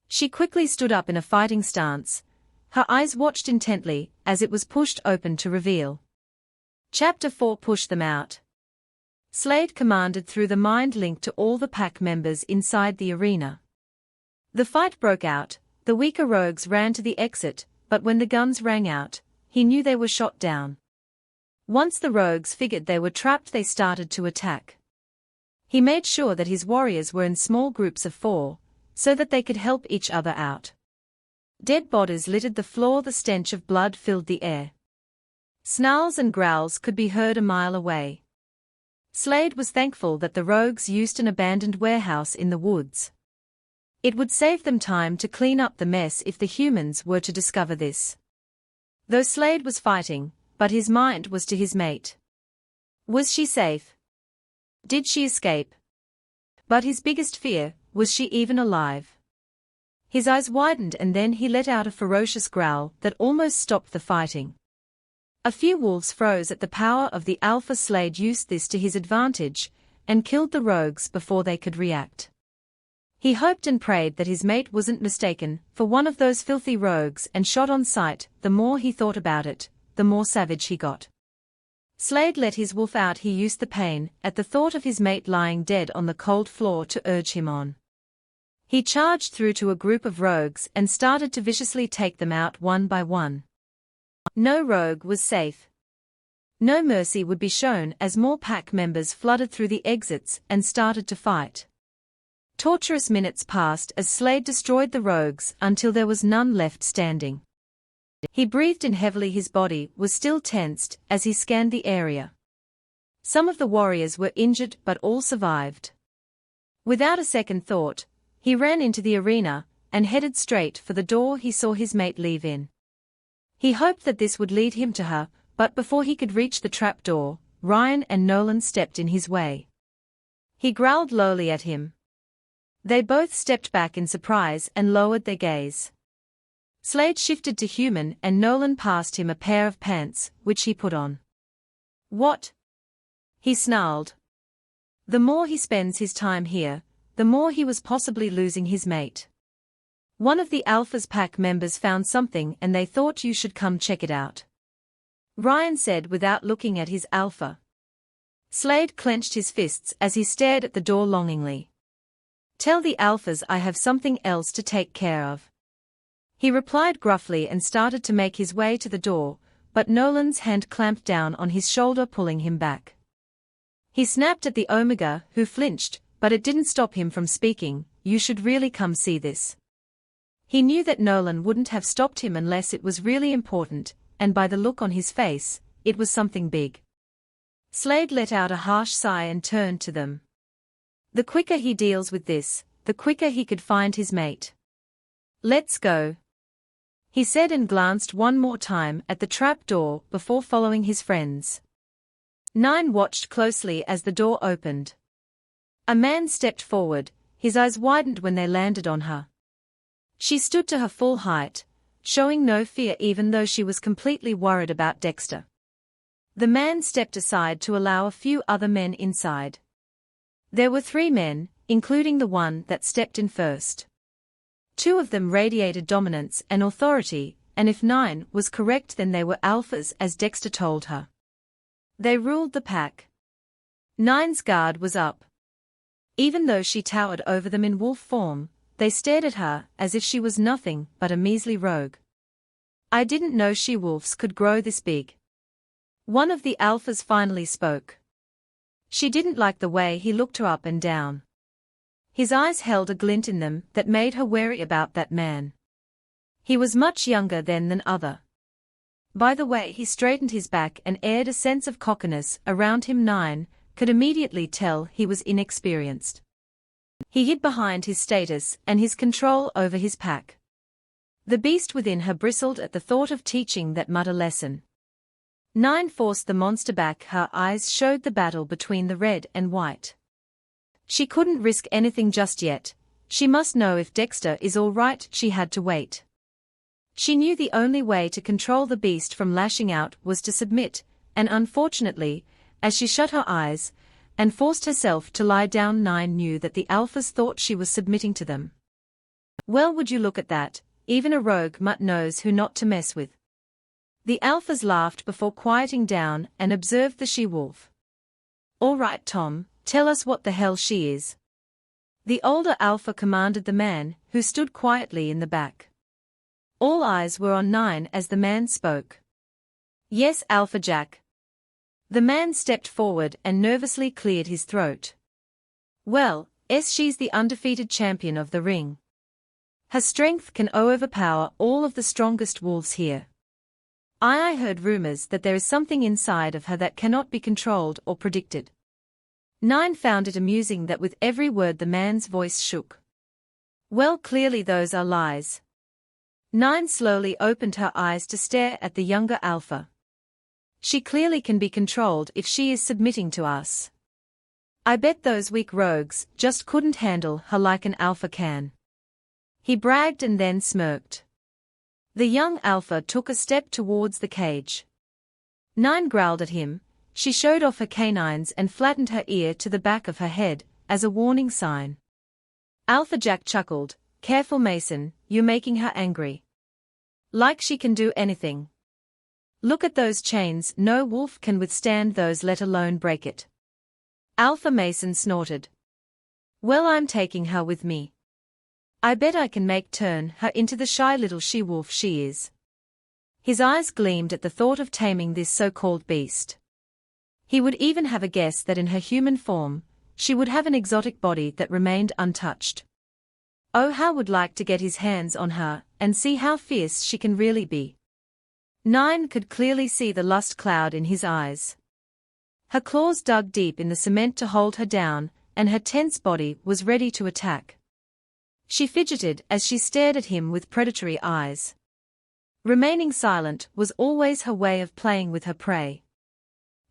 [SPEAKER 1] She quickly stood up in a fighting stance. Her eyes watched intently as it was pushed open to reveal. Chapter 4. Push them out. Slade commanded through the mind link to all the pack members inside the arena. The fight broke out. The weaker rogues ran to the exit, but when the guns rang out, he knew they were shot down. Once the rogues figured they were trapped, they started to attack. He made sure that his warriors were in small groups of 4, so that they could help each other out. Dead bodies littered the floor, the stench of blood filled the air. Snarls and growls could be heard a mile away. Slade was thankful that the rogues used an abandoned warehouse in the woods. It would save them time to clean up the mess if the humans were to discover this. Though Slade was fighting, but his mind was to his mate. Was she safe? Did she escape? But his biggest fear, was she even alive? His eyes widened and then he let out a ferocious growl that almost stopped the fighting. A few wolves froze at the power of the alpha. Slade used this to his advantage, and killed the rogues before they could react. He hoped and prayed that his mate wasn't mistaken for one of those filthy rogues and shot on sight. The more he thought about it, the more savage he got. Slade let his wolf out. He used the pain at the thought of his mate lying dead on the cold floor to urge him on. He charged through to a group of rogues and started to viciously take them out one by one. No rogue was safe. No mercy would be shown as more pack members flooded through the exits and started to fight. Torturous minutes passed as Slade destroyed the rogues until there was none left standing. He breathed in heavily. His body was still tensed as he scanned the area. Some of the warriors were injured but all survived. Without a second thought, he ran into the arena and headed straight for the door he saw his mate leave in. He hoped that this would lead him to her, but before he could reach the trap door, Ryan and Nolan stepped in his way. He growled lowly at him. They both stepped back in surprise and lowered their gaze. Slade shifted to human and Nolan passed him a pair of pants, which he put on. What? He snarled. The more he spends his time here, the more he was possibly losing his mate. One of the Alpha's pack members found something and they thought you should come check it out, Ryan said without looking at his Alpha. Slade clenched his fists as he stared at the door longingly. Tell the Alphas I have something else to take care of. He replied gruffly and started to make his way to the door, but Nolan's hand clamped down on his shoulder, pulling him back. He snapped at the Omega, who flinched, but it didn't stop him from speaking. You should really come see this. He knew that Nolan wouldn't have stopped him unless it was really important, and by the look on his face, it was something big. Slade let out a harsh sigh and turned to them. The quicker he deals with this, the quicker he could find his mate. Let's go, he said and glanced one more time at the trap door before following his friends. 9 watched closely as the door opened. A man stepped forward, his eyes widened when they landed on her. She stood to her full height, showing no fear even though she was completely worried about Dexter. The man stepped aside to allow a few other men inside. There were 3 men, including the one that stepped in first. 2 of them radiated dominance and authority, and if 9 was correct then they were alphas, as Dexter told her. They ruled the pack. 9's guard was up. Even though she towered over them in wolf form, they stared at her as if she was nothing but a measly rogue. I didn't know she-wolves could grow this big. One of the alphas finally spoke. She didn't like the way he looked her up and down. His eyes held a glint in them that made her wary about that man. He was much younger than other. By the way he straightened his back and aired a sense of cockiness around him. 9 could immediately tell he was inexperienced. He hid behind his status and his control over his pack. The beast within her bristled at the thought of teaching that mud a lesson. 9 forced the monster back. Her eyes showed the battle between the red and white. She couldn't risk anything just yet. She must know if Dexter is all right. She had to wait. She knew the only way to control the beast from lashing out was to submit, and unfortunately, as she shut her eyes and forced herself to lie down, 9 knew that the alphas thought she was submitting to them. Well, would you look at that, even a rogue mutt knows who not to mess with. The alphas laughed before quieting down and observed the she-wolf. All right, Tom, tell us what the hell she is. The older alpha commanded the man, who stood quietly in the back. All eyes were on 9 as the man spoke. Yes, Alpha Jack. The man stepped forward and nervously cleared his throat. Well, she's the undefeated champion of the ring. Her strength can overpower all of the strongest wolves here. I heard rumors that there is something inside of her that cannot be controlled or predicted. 9 found it amusing that with every word the man's voice shook. Well, clearly those are lies. 9 slowly opened her eyes to stare at the younger alpha. She clearly can be controlled if she is submitting to us. I bet those weak rogues just couldn't handle her like an alpha can. He bragged and then smirked. The young alpha took a step towards the cage. 9 growled at him. She showed off her canines and flattened her ear to the back of her head, as a warning sign. Alpha Jack chuckled. Careful, Mason, you're making her angry. Like she can do anything. Look at those chains, no wolf can withstand those, let alone break it. Alpha Mason snorted. Well, I'm taking her with me. I bet I can turn her into the shy little she-wolf she is. His eyes gleamed at the thought of taming this so-called beast. He would even have a guess that in her human form, she would have an exotic body that remained untouched. Oh, how would like to get his hands on her and see how fierce she can really be. 9 could clearly see the lust cloud in his eyes. Her claws dug deep in the cement to hold her down, and her tense body was ready to attack. She fidgeted as she stared at him with predatory eyes. Remaining silent was always her way of playing with her prey.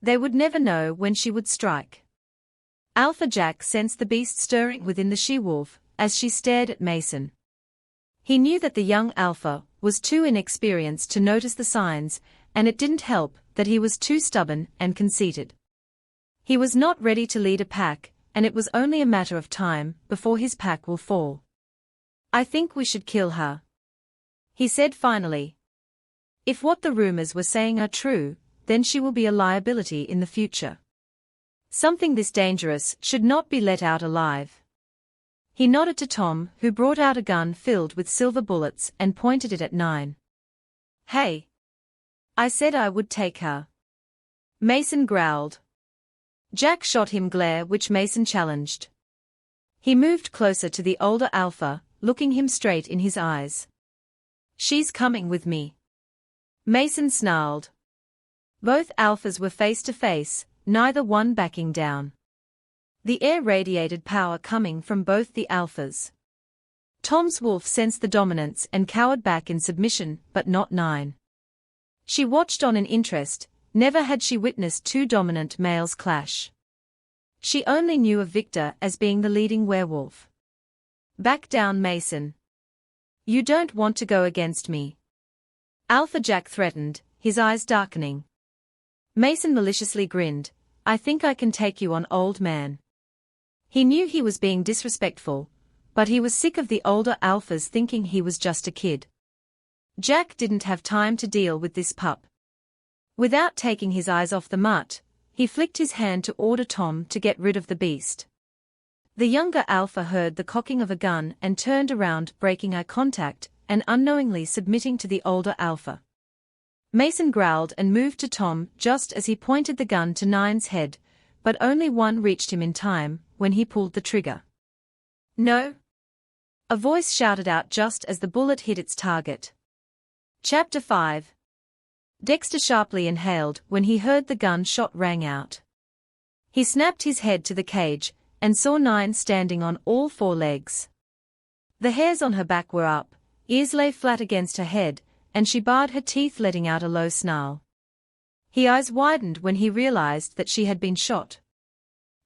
[SPEAKER 1] They would never know when she would strike. Alpha Jack sensed the beast stirring within the she-wolf as she stared at Mason. He knew that the young alpha was too inexperienced to notice the signs, and it didn't help that he was too stubborn and conceited. He was not ready to lead a pack, and it was only a matter of time before his pack will fall. I think we should kill her, he said finally. If what the rumors were saying are true, then she will be a liability in the future. Something this dangerous should not be let out alive. He nodded to Tom, who brought out a gun filled with silver bullets and pointed it at 9. Hey! I said I would take her. Mason growled. Jack shot him glare, which Mason challenged. He moved closer to the older alpha, looking him straight in his eyes. She's coming with me. Mason snarled. Both alphas were face to face, neither one backing down. The air radiated power coming from both the alphas. Tom's wolf sensed the dominance and cowered back in submission, but not 9. She watched on in interest. Never had she witnessed 2 dominant males clash. She only knew of Victor as being the leading werewolf. Back down, Mason. You don't want to go against me. Alpha Jack threatened, his eyes darkening. Mason maliciously grinned. I think I can take you on, old man. He knew he was being disrespectful, but he was sick of the older alphas thinking he was just a kid. Jack didn't have time to deal with this pup. Without taking his eyes off the mutt, he flicked his hand to order Tom to get rid of the beast. The younger alpha heard the cocking of a gun and turned around, breaking eye contact and unknowingly submitting to the older alpha. Mason growled and moved to Tom just as he pointed the gun to 9's head, but only one reached him in time when he pulled the trigger. No! A voice shouted out just as the bullet hit its target. Chapter 5. Dexter sharply inhaled when he heard the gun shot rang out. He snapped his head to the cage and saw 9 standing on all 4 legs. The hairs on her back were up, ears lay flat against her head, and she bared her teeth, letting out a low snarl. His eyes widened when he realized that she had been shot.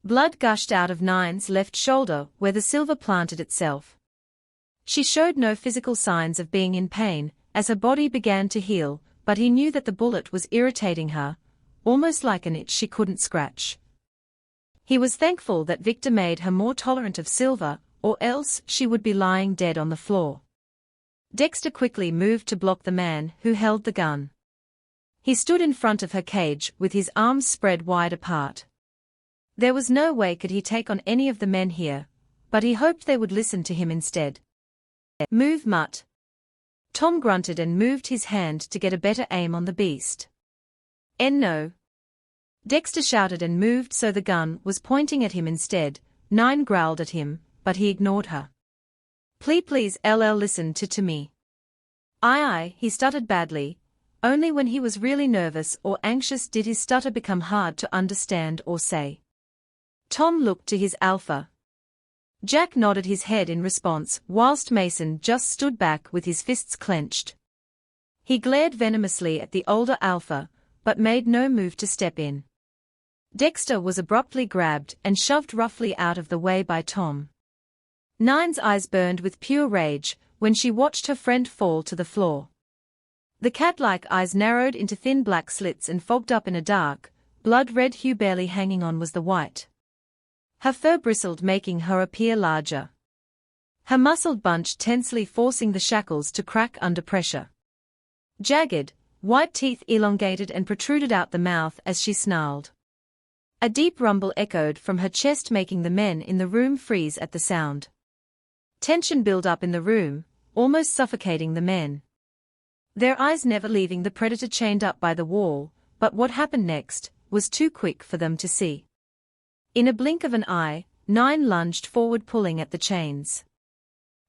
[SPEAKER 1] Blood gushed out of 9's left shoulder where the silver planted itself. She showed no physical signs of being in pain, as her body began to heal, but he knew that the bullet was irritating her, almost like an itch she couldn't scratch. He was thankful that Victor made her more tolerant of silver, or else she would be lying dead on the floor. Dexter quickly moved to block the man who held the gun. He stood in front of her cage with his arms spread wide apart. There was no way could he take on any of the men here, but he hoped they would listen to him instead. "Move, mutt." Tom grunted and moved his hand to get a better aim on the beast. No." Dexter shouted and moved so the gun was pointing at him instead. Nine growled at him, but he ignored her. Please listen to me." Aye, he stuttered badly. Only when he was really nervous or anxious did his stutter become hard to understand or say. Tom looked to his alpha. Jack nodded his head in response, whilst Mason just stood back with his fists clenched. He glared venomously at the older alpha, but made no move to step in. Dexter was abruptly grabbed and shoved roughly out of the way by Tom. Nine's eyes burned with pure rage when she watched her friend fall to the floor. The cat-like eyes narrowed into thin black slits and fogged up in a dark, blood-red hue. Barely hanging on was the white. Her fur bristled, making her appear larger. Her muscled bunch tensely forcing the shackles to crack under pressure. Jagged, white teeth elongated and protruded out the mouth as she snarled. A deep rumble echoed from her chest, making the men in the room freeze at the sound. Tension built up in the room, almost suffocating the men. Their eyes never leaving the predator chained up by the wall, but what happened next was too quick for them to see. In a blink of an eye, Nine lunged forward, pulling at the chains.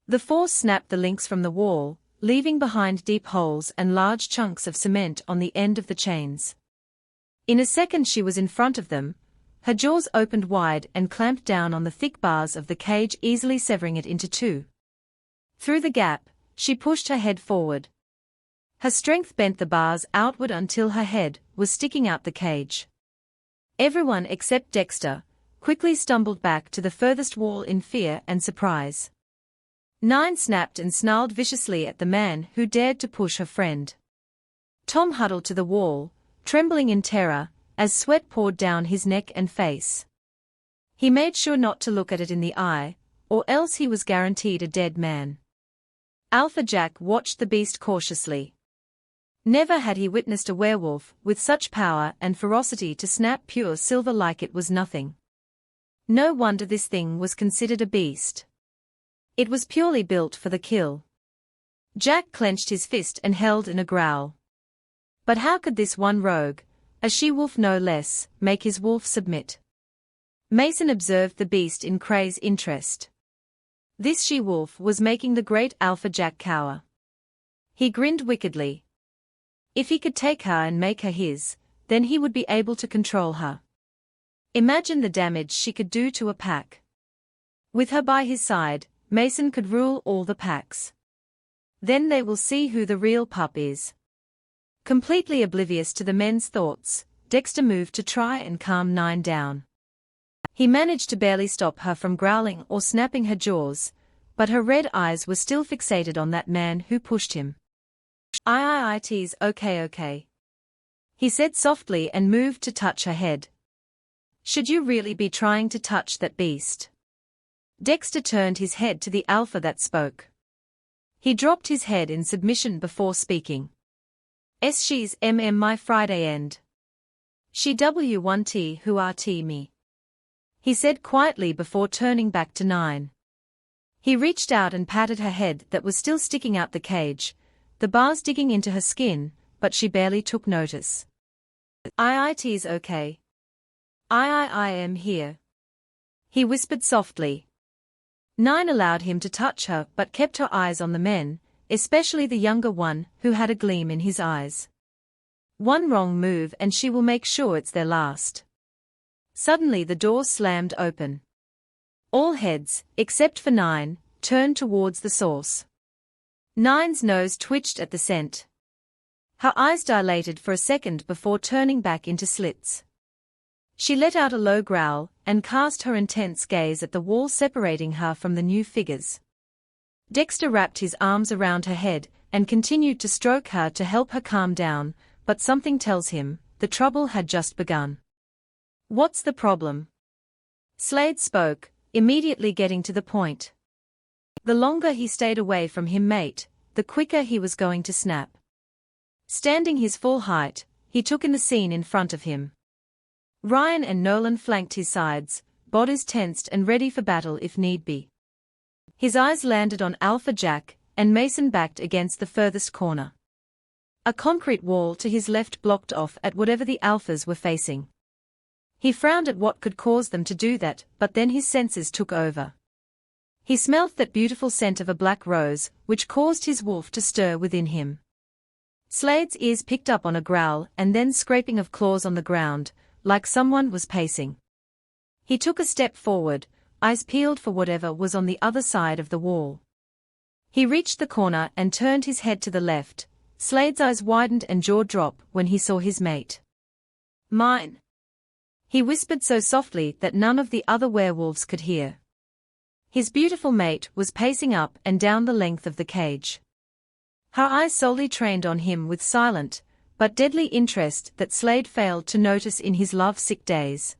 [SPEAKER 1] The force snapped the links from the wall, leaving behind deep holes and large chunks of cement on the end of the chains. In a second she was in front of them, her jaws opened wide and clamped down on the thick bars of the cage, easily severing it into two. Through the gap, she pushed her head forward. Her strength bent the bars outward until her head was sticking out the cage. Everyone except Dexter quickly stumbled back to the furthest wall in fear and surprise. Nine snapped and snarled viciously at the man who dared to push her friend. Tom huddled to the wall, trembling in terror, as sweat poured down his neck and face. He made sure not to look at it in the eye, or else he was guaranteed a dead man. Alpha Jack watched the beast cautiously. Never had he witnessed a werewolf with such power and ferocity to snap pure silver like it was nothing. No wonder this thing was considered a beast. It was purely built for the kill. Jack clenched his fist and held in a growl. But how could this one rogue, a she-wolf no less, make his wolf submit? Mason observed the beast in crazed interest. This she-wolf was making the great Alpha Jack cower. He grinned wickedly. If he could take her and make her his, then he would be able to control her. Imagine the damage she could do to a pack. With her by his side, Mason could rule all the packs. Then they will see who the real pup is. Completely oblivious to the men's thoughts, Dexter moved to try and calm Nine down. He managed to barely stop her from growling or snapping her jaws, but her red eyes were still fixated on that man who pushed him. It's okay. He said softly and moved to touch her head. Should you really be trying to touch that beast? Dexter turned his head to the alpha that spoke. He dropped his head in submission before speaking. She's my Friday end. She W1T who RT me. He said quietly before turning back to Nine. He reached out and patted her head that was still sticking out the cage, the bars digging into her skin, but she barely took notice. It's okay. I am here. He whispered softly. Nine allowed him to touch her but kept her eyes on the men, especially the younger one who had a gleam in his eyes. One wrong move and she will make sure it's their last. Suddenly the door slammed open. All heads, except for Nine, turned towards the source. Nine's nose twitched at the scent. Her eyes dilated for a second before turning back into slits. She let out a low growl and cast her intense gaze at the wall separating her from the new figures. Dexter wrapped his arms around her head and continued to stroke her to help her calm down, but something tells him, the trouble had just begun. "What's the problem?" Slade spoke, immediately getting to the point. The longer he stayed away from him mate, the quicker he was going to snap. Standing his full height, he took in the scene in front of him. Ryan and Nolan flanked his sides, bodies tensed and ready for battle if need be. His eyes landed on Alpha Jack, and Mason backed against the furthest corner. A concrete wall to his left blocked off at whatever the Alphas were facing. He frowned at what could cause them to do that, but then his senses took over. He smelt that beautiful scent of a black rose, which caused his wolf to stir within him. Slade's ears picked up on a growl and then scraping of claws on the ground, like someone was pacing. He took a step forward, eyes peeled for whatever was on the other side of the wall. He reached the corner and turned his head to the left. Slade's eyes widened and jaw dropped when he saw his mate. "Mine," he whispered so softly that none of the other werewolves could hear. His beautiful mate was pacing up and down the length of the cage. Her eyes solely trained on him with silent, but deadly interest that Slade failed to notice in his love-sick days.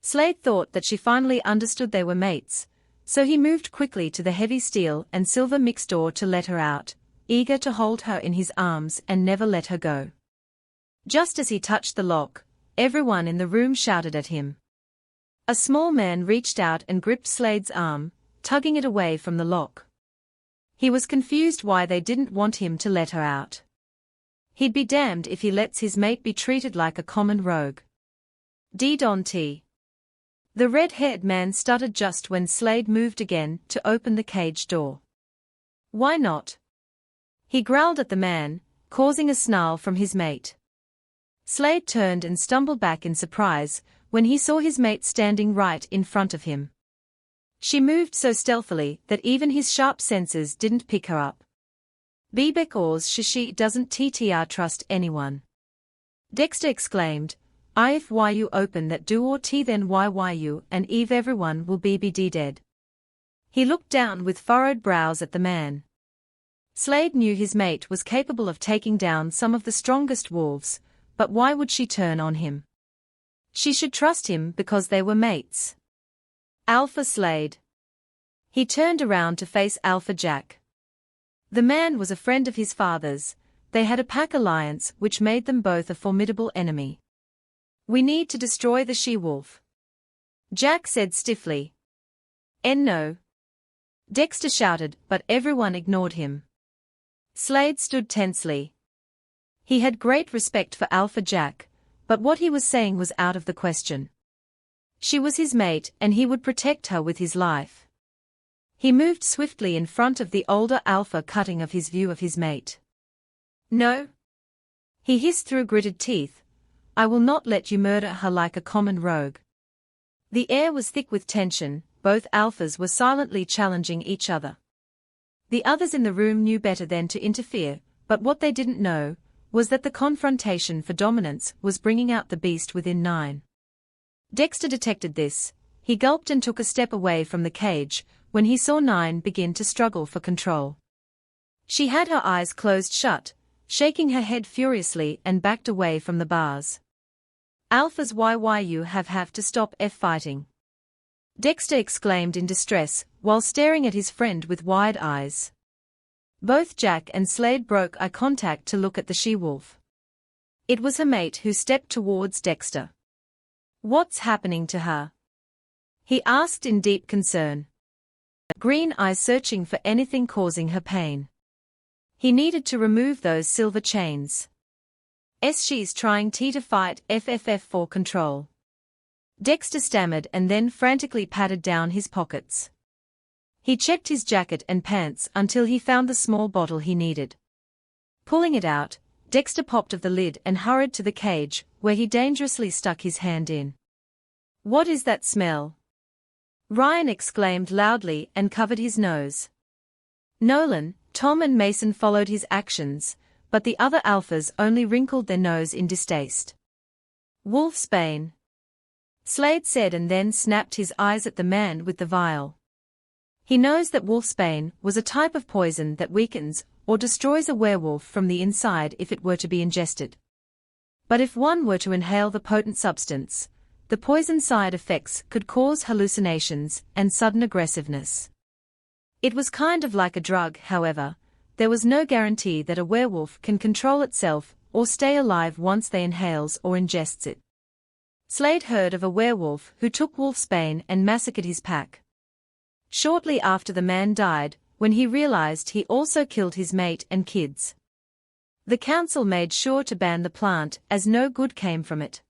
[SPEAKER 1] Slade thought that she finally understood they were mates, so he moved quickly to the heavy steel and silver mixed door to let her out, eager to hold her in his arms and never let her go. Just as he touched the lock, everyone in the room shouted at him. A small man reached out and gripped Slade's arm, tugging it away from the lock. He was confused why they didn't want him to let her out. He'd be damned if he lets his mate be treated like a common rogue. D-Don-T. The red-haired man stuttered just when Slade moved again to open the cage door. "Why not?" He growled at the man, causing a snarl from his mate. Slade turned and stumbled back in surprise when he saw his mate standing right in front of him. She moved so stealthily that even his sharp senses didn't pick her up. "Bebek ors shishi doesn't ttr trust anyone," Dexter exclaimed. "If you open that door then you and Eve everyone will be dead." He looked down with furrowed brows at the man. Slade knew his mate was capable of taking down some of the strongest wolves, but why would she turn on him? She should trust him because they were mates. "Alpha Slade." He turned around to face Alpha Jack. The man was a friend of his father's. They had a pack alliance which made them both a formidable enemy. "We need to destroy the she-wolf," Jack said stiffly. "No," Dexter shouted, but everyone ignored him. Slade stood tensely. He had great respect for Alpha Jack, but what he was saying was out of the question. She was his mate and he would protect her with his life. He moved swiftly in front of the older Alpha, cutting off his view of his mate. "No," he hissed through gritted teeth, "I will not let you murder her like a common rogue." The air was thick with tension, both Alphas were silently challenging each other. The others in the room knew better than to interfere, but what they didn't know was that the confrontation for dominance was bringing out the beast within Nine. Dexter detected this. He gulped and took a step away from the cage when he saw Nine begin to struggle for control. She had her eyes closed shut, shaking her head furiously and backed away from the bars. "Alphas you have to stop fighting," Dexter exclaimed in distress, while staring at his friend with wide eyes. Both Jack and Slade broke eye contact to look at the she-wolf. It was her mate who stepped towards Dexter. "What's happening to her?" he asked in deep concern. Green eyes searching for anything causing her pain. He needed to remove those silver chains. She's trying to fight FFF for control," Dexter stammered and then frantically patted down his pockets. He checked his jacket and pants until he found the small bottle he needed. Pulling it out, Dexter popped off the lid and hurried to the cage, where he dangerously stuck his hand in. "What is that smell?" Ryan exclaimed loudly and covered his nose. Nolan, Tom and Mason followed his actions, but the other Alphas only wrinkled their nose in distaste. "Wolfsbane," Slade said and then snapped his eyes at the man with the vial. "He knows that wolfsbane was a type of poison that weakens or destroys a werewolf from the inside if it were to be ingested. But if one were to inhale the potent substance, the poison side effects could cause hallucinations and sudden aggressiveness. It was kind of like a drug, however. There was no guarantee that a werewolf can control itself or stay alive once they inhales or ingests it. Slade heard of a werewolf who took wolfsbane and massacred his pack. Shortly after the man died, when he realized he also killed his mate and kids. The council made sure to ban the plant as no good came from it.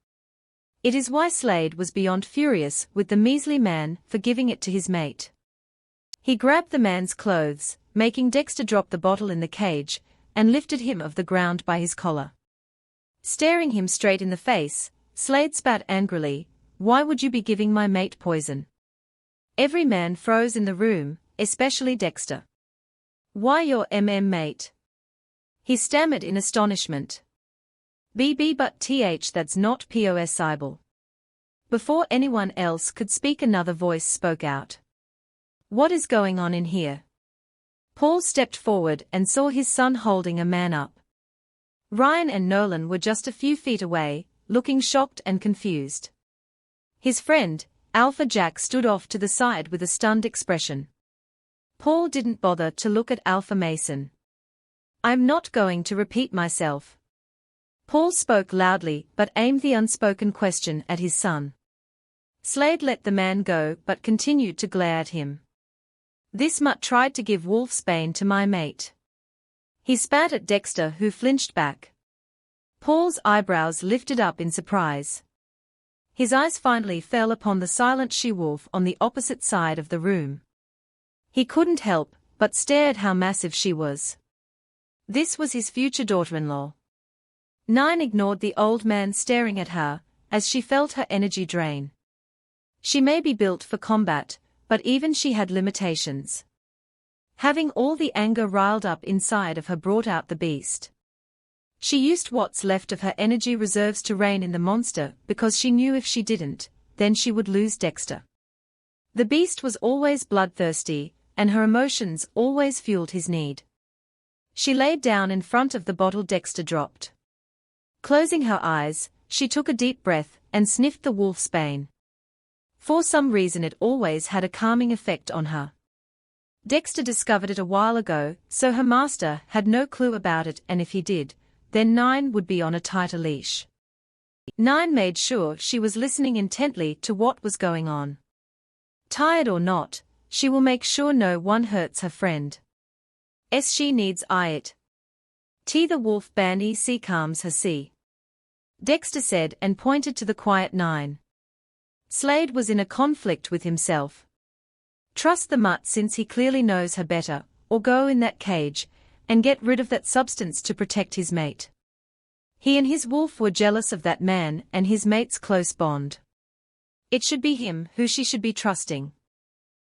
[SPEAKER 1] It is why Slade was beyond furious with the measly man for giving it to his mate. He grabbed the man's clothes, making Dexter drop the bottle in the cage, and lifted him off the ground by his collar. Staring him straight in the face, Slade spat angrily, "Why would you be giving my mate poison?" Every man froze in the room, especially Dexter. "Why your mate?" He stammered in astonishment. But that's not possible. Before anyone else could speak, another voice spoke out. "What is going on in here?" Paul stepped forward and saw his son holding a man up. Ryan and Nolan were just a few feet away, looking shocked and confused. His friend, Alpha Jack, stood off to the side with a stunned expression. Paul didn't bother to look at Alpha Mason. "I'm not going to repeat myself." Paul spoke loudly but aimed the unspoken question at his son. Slade let the man go but continued to glare at him. "This mutt tried to give wolfsbane to my mate." He spat at Dexter, who flinched back. Paul's eyebrows lifted up in surprise. His eyes finally fell upon the silent she-wolf on the opposite side of the room. He couldn't help but stare at how massive she was. This was his future daughter-in-law. Nine ignored the old man staring at her, as she felt her energy drain. She may be built for combat, but even she had limitations. Having all the anger riled up inside of her brought out the beast. She used what's left of her energy reserves to rein in the monster because she knew if she didn't, then she would lose Dexter. The beast was always bloodthirsty, and her emotions always fueled his need. She laid down in front of the bottle Dexter dropped. Closing her eyes, she took a deep breath and sniffed the wolfsbane. For some reason it always had a calming effect on her. Dexter discovered it a while ago, so her master had no clue about it, and if he did, then Nine would be on a tighter leash. Nine made sure she was listening intently to what was going on. Tired or not, she will make sure no one hurts her friend. She needs it. The wolf band calms her see. Dexter said and pointed to the quiet Nine. Slade was in a conflict with himself. Trust the mutt since he clearly knows her better, or go in that cage, and get rid of that substance to protect his mate. He and his wolf were jealous of that man and his mate's close bond. It should be him who she should be trusting.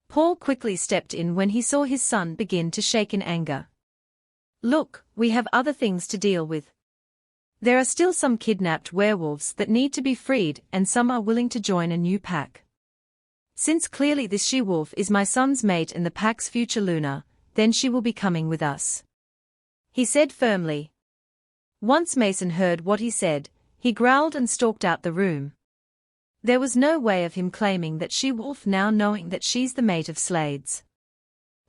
[SPEAKER 1] Paul quickly stepped in when he saw his son begin to shake in anger. "Look, we have other things to deal with. There are still some kidnapped werewolves that need to be freed, and some are willing to join a new pack. Since clearly this she-wolf is my son's mate and the pack's future Luna, then she will be coming with us," he said firmly. Once Mason heard what he said, he growled and stalked out the room. There was no way of him claiming that she-wolf now, knowing that she's the mate of Slade's.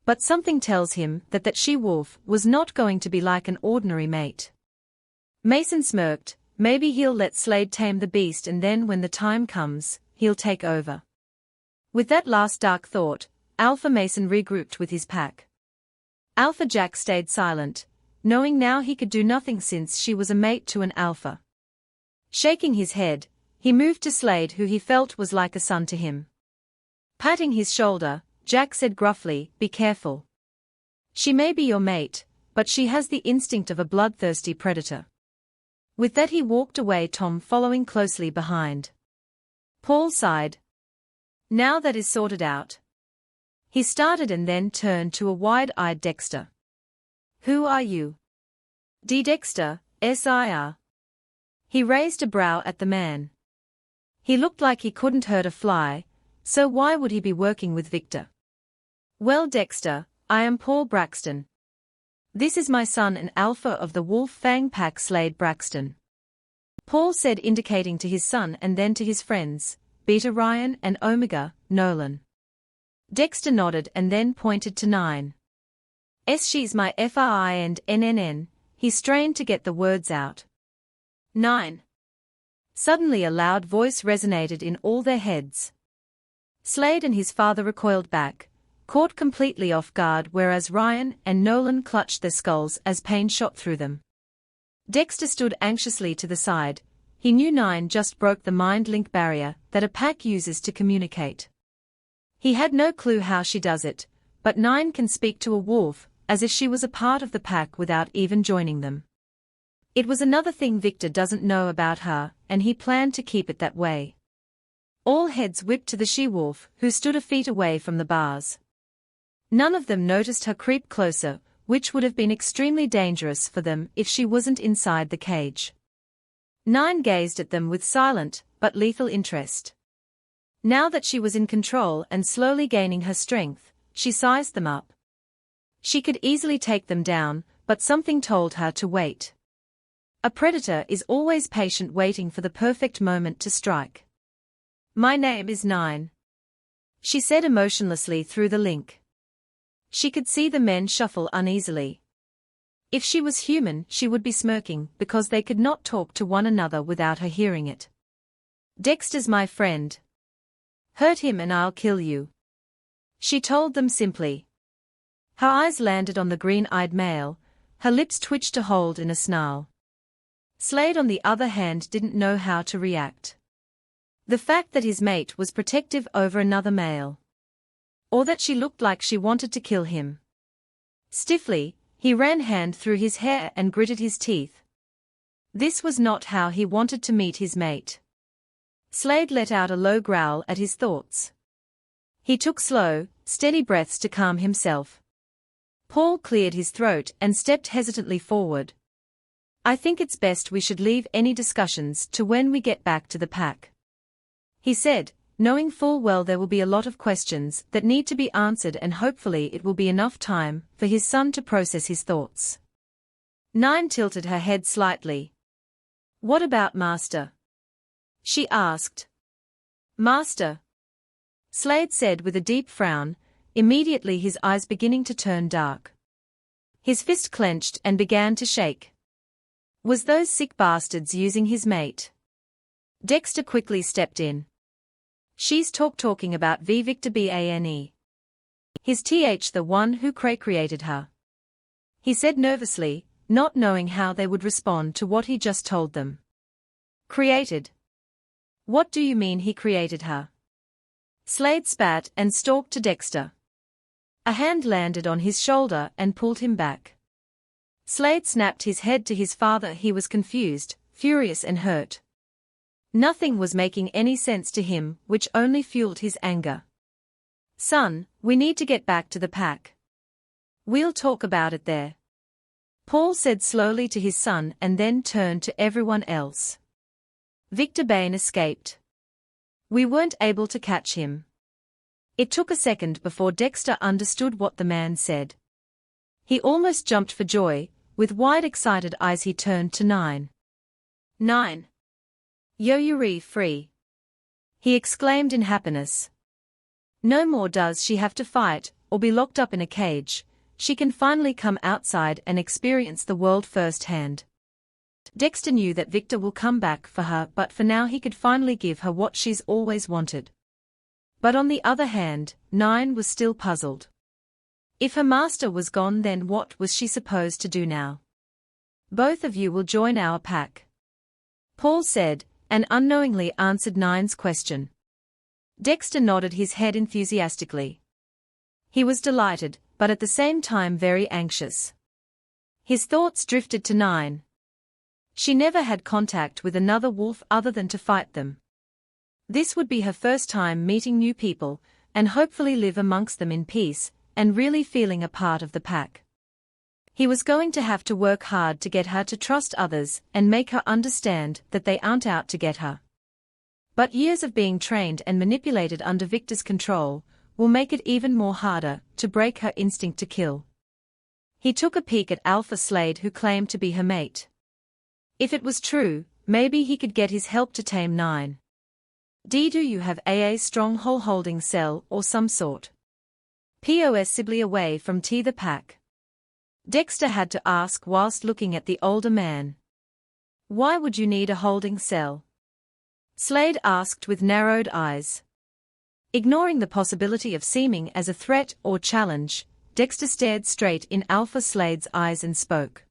[SPEAKER 1] But something tells him that that she-wolf was not going to be like an ordinary mate. Mason smirked. Maybe he'll let Slade tame the beast, and then when the time comes, he'll take over. With that last dark thought, Alpha Mason regrouped with his pack. Alpha Jack stayed silent, knowing now he could do nothing since she was a mate to an alpha. Shaking his head, he moved to Slade, who he felt was like a son to him. Patting his shoulder, Jack said gruffly, "Be careful. She may be your mate, but she has the instinct of a bloodthirsty predator." With that he walked away, Tom following closely behind. Paul sighed. Now that is sorted out. He started and then turned to a wide-eyed Dexter. "Who are you?" Dexter, Sir. He raised a brow at the man. He looked like he couldn't hurt a fly, so why would he be working with Victor? "Well, Dexter, I am Paul Braxton. This is my son and alpha of the Wolf Fang Pack, Slade Braxton. Paul said, indicating to his son and then to his friends, Beta Ryan and Omega, Nolan. Dexter nodded and then pointed to 9. She's my FRI and NNN, he strained to get the words out. 9. Suddenly a loud voice resonated in all their heads. Slade and his father recoiled back, caught completely off guard, whereas Ryan and Nolan clutched their skulls as pain shot through them. Dexter stood anxiously to the side. He knew 9 just broke the mind link barrier that a pack uses to communicate. He had no clue how she does it, but 9 can speak to a wolf, as if she was a part of the pack without even joining them. It was another thing Victor doesn't know about her, and he planned to keep it that way. All heads whipped to the she-wolf, who stood a feet away from the bars. None of them noticed her creep closer, which would have been extremely dangerous for them if she wasn't inside the cage. 9 gazed at them with silent, but lethal interest. Now that she was in control and slowly gaining her strength, she sized them up. She could easily take them down, but something told her to wait. A predator is always patient, waiting for the perfect moment to strike. My name is 9. She said emotionlessly through the link. She could see the men shuffle uneasily. If she was human, she would be smirking because they could not talk to one another without her hearing it. Dexter's my friend. Hurt him and I'll kill you, she told them simply. Her eyes landed on the green-eyed male, her lips twitched to hold in a snarl. Slade, on the other hand, didn't know how to react. The fact that his mate was protective over another male, or that she looked like she wanted to kill him. Stiffly, he ran hand through his hair and gritted his teeth. This was not how he wanted to meet his mate. Slade let out a low growl at his thoughts. He took slow, steady breaths to calm himself. Paul cleared his throat and stepped hesitantly forward. I think it's best we should leave any discussions to when we get back to the pack, he said, knowing full well there will be a lot of questions that need to be answered, and hopefully it will be enough time for his son to process his thoughts. 9 tilted her head slightly. What about Master? She asked. Master? Slade said with a deep frown, immediately his eyes beginning to turn dark. His fist clenched and began to shake. Was those sick bastards using his mate? Dexter quickly stepped in. She's talking about Victor Bane. His the one who created her, he said nervously, not knowing how they would respond to what he just told them. Created? What do you mean he created her? Slade spat and stalked to Dexter. A hand landed on his shoulder and pulled him back. Slade snapped his head to his father. He was confused, furious and hurt. Nothing was making any sense to him, which only fueled his anger. Son, we need to get back to the pack. We'll talk about it there, Paul said slowly to his son and then turned to everyone else. Victor Bane escaped. We weren't able to catch him. It took a second before Dexter understood what the man said. He almost jumped for joy. With wide excited eyes he turned to 9. 9. Yoyuri free, he exclaimed in happiness. No more does she have to fight, or be locked up in a cage. She can finally come outside and experience the world firsthand. Dexter knew that Victor will come back for her, but for now he could finally give her what she's always wanted. But on the other hand, 9 was still puzzled. If her master was gone, then what was she supposed to do now? Both of you will join our pack, Paul said, and unknowingly answered 9's question. Dexter nodded his head enthusiastically. He was delighted, but at the same time very anxious. His thoughts drifted to 9. She never had contact with another wolf other than to fight them. This would be her first time meeting new people, and hopefully live amongst them in peace, and really feeling a part of the pack. He was going to have to work hard to get her to trust others and make her understand that they aren't out to get her. But years of being trained and manipulated under Victor's control will make it even more harder to break her instinct to kill. He took a peek at Alpha Slade, who claimed to be her mate. If it was true, maybe he could get his help to tame 9. Do you have a stronghold holding cell or some sort? Possibly away from the pack? Dexter had to ask whilst looking at the older man. Why would you need a holding cell? Slade asked with narrowed eyes. Ignoring the possibility of seeming as a threat or challenge, Dexter stared straight in Alpha Slade's eyes and spoke.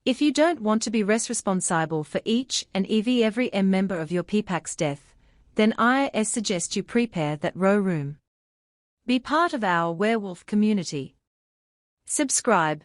[SPEAKER 1] If you don't want to be responsible for each and every member of your PPAC's death, then I suggest you prepare that room. Be part of our werewolf community. Subscribe.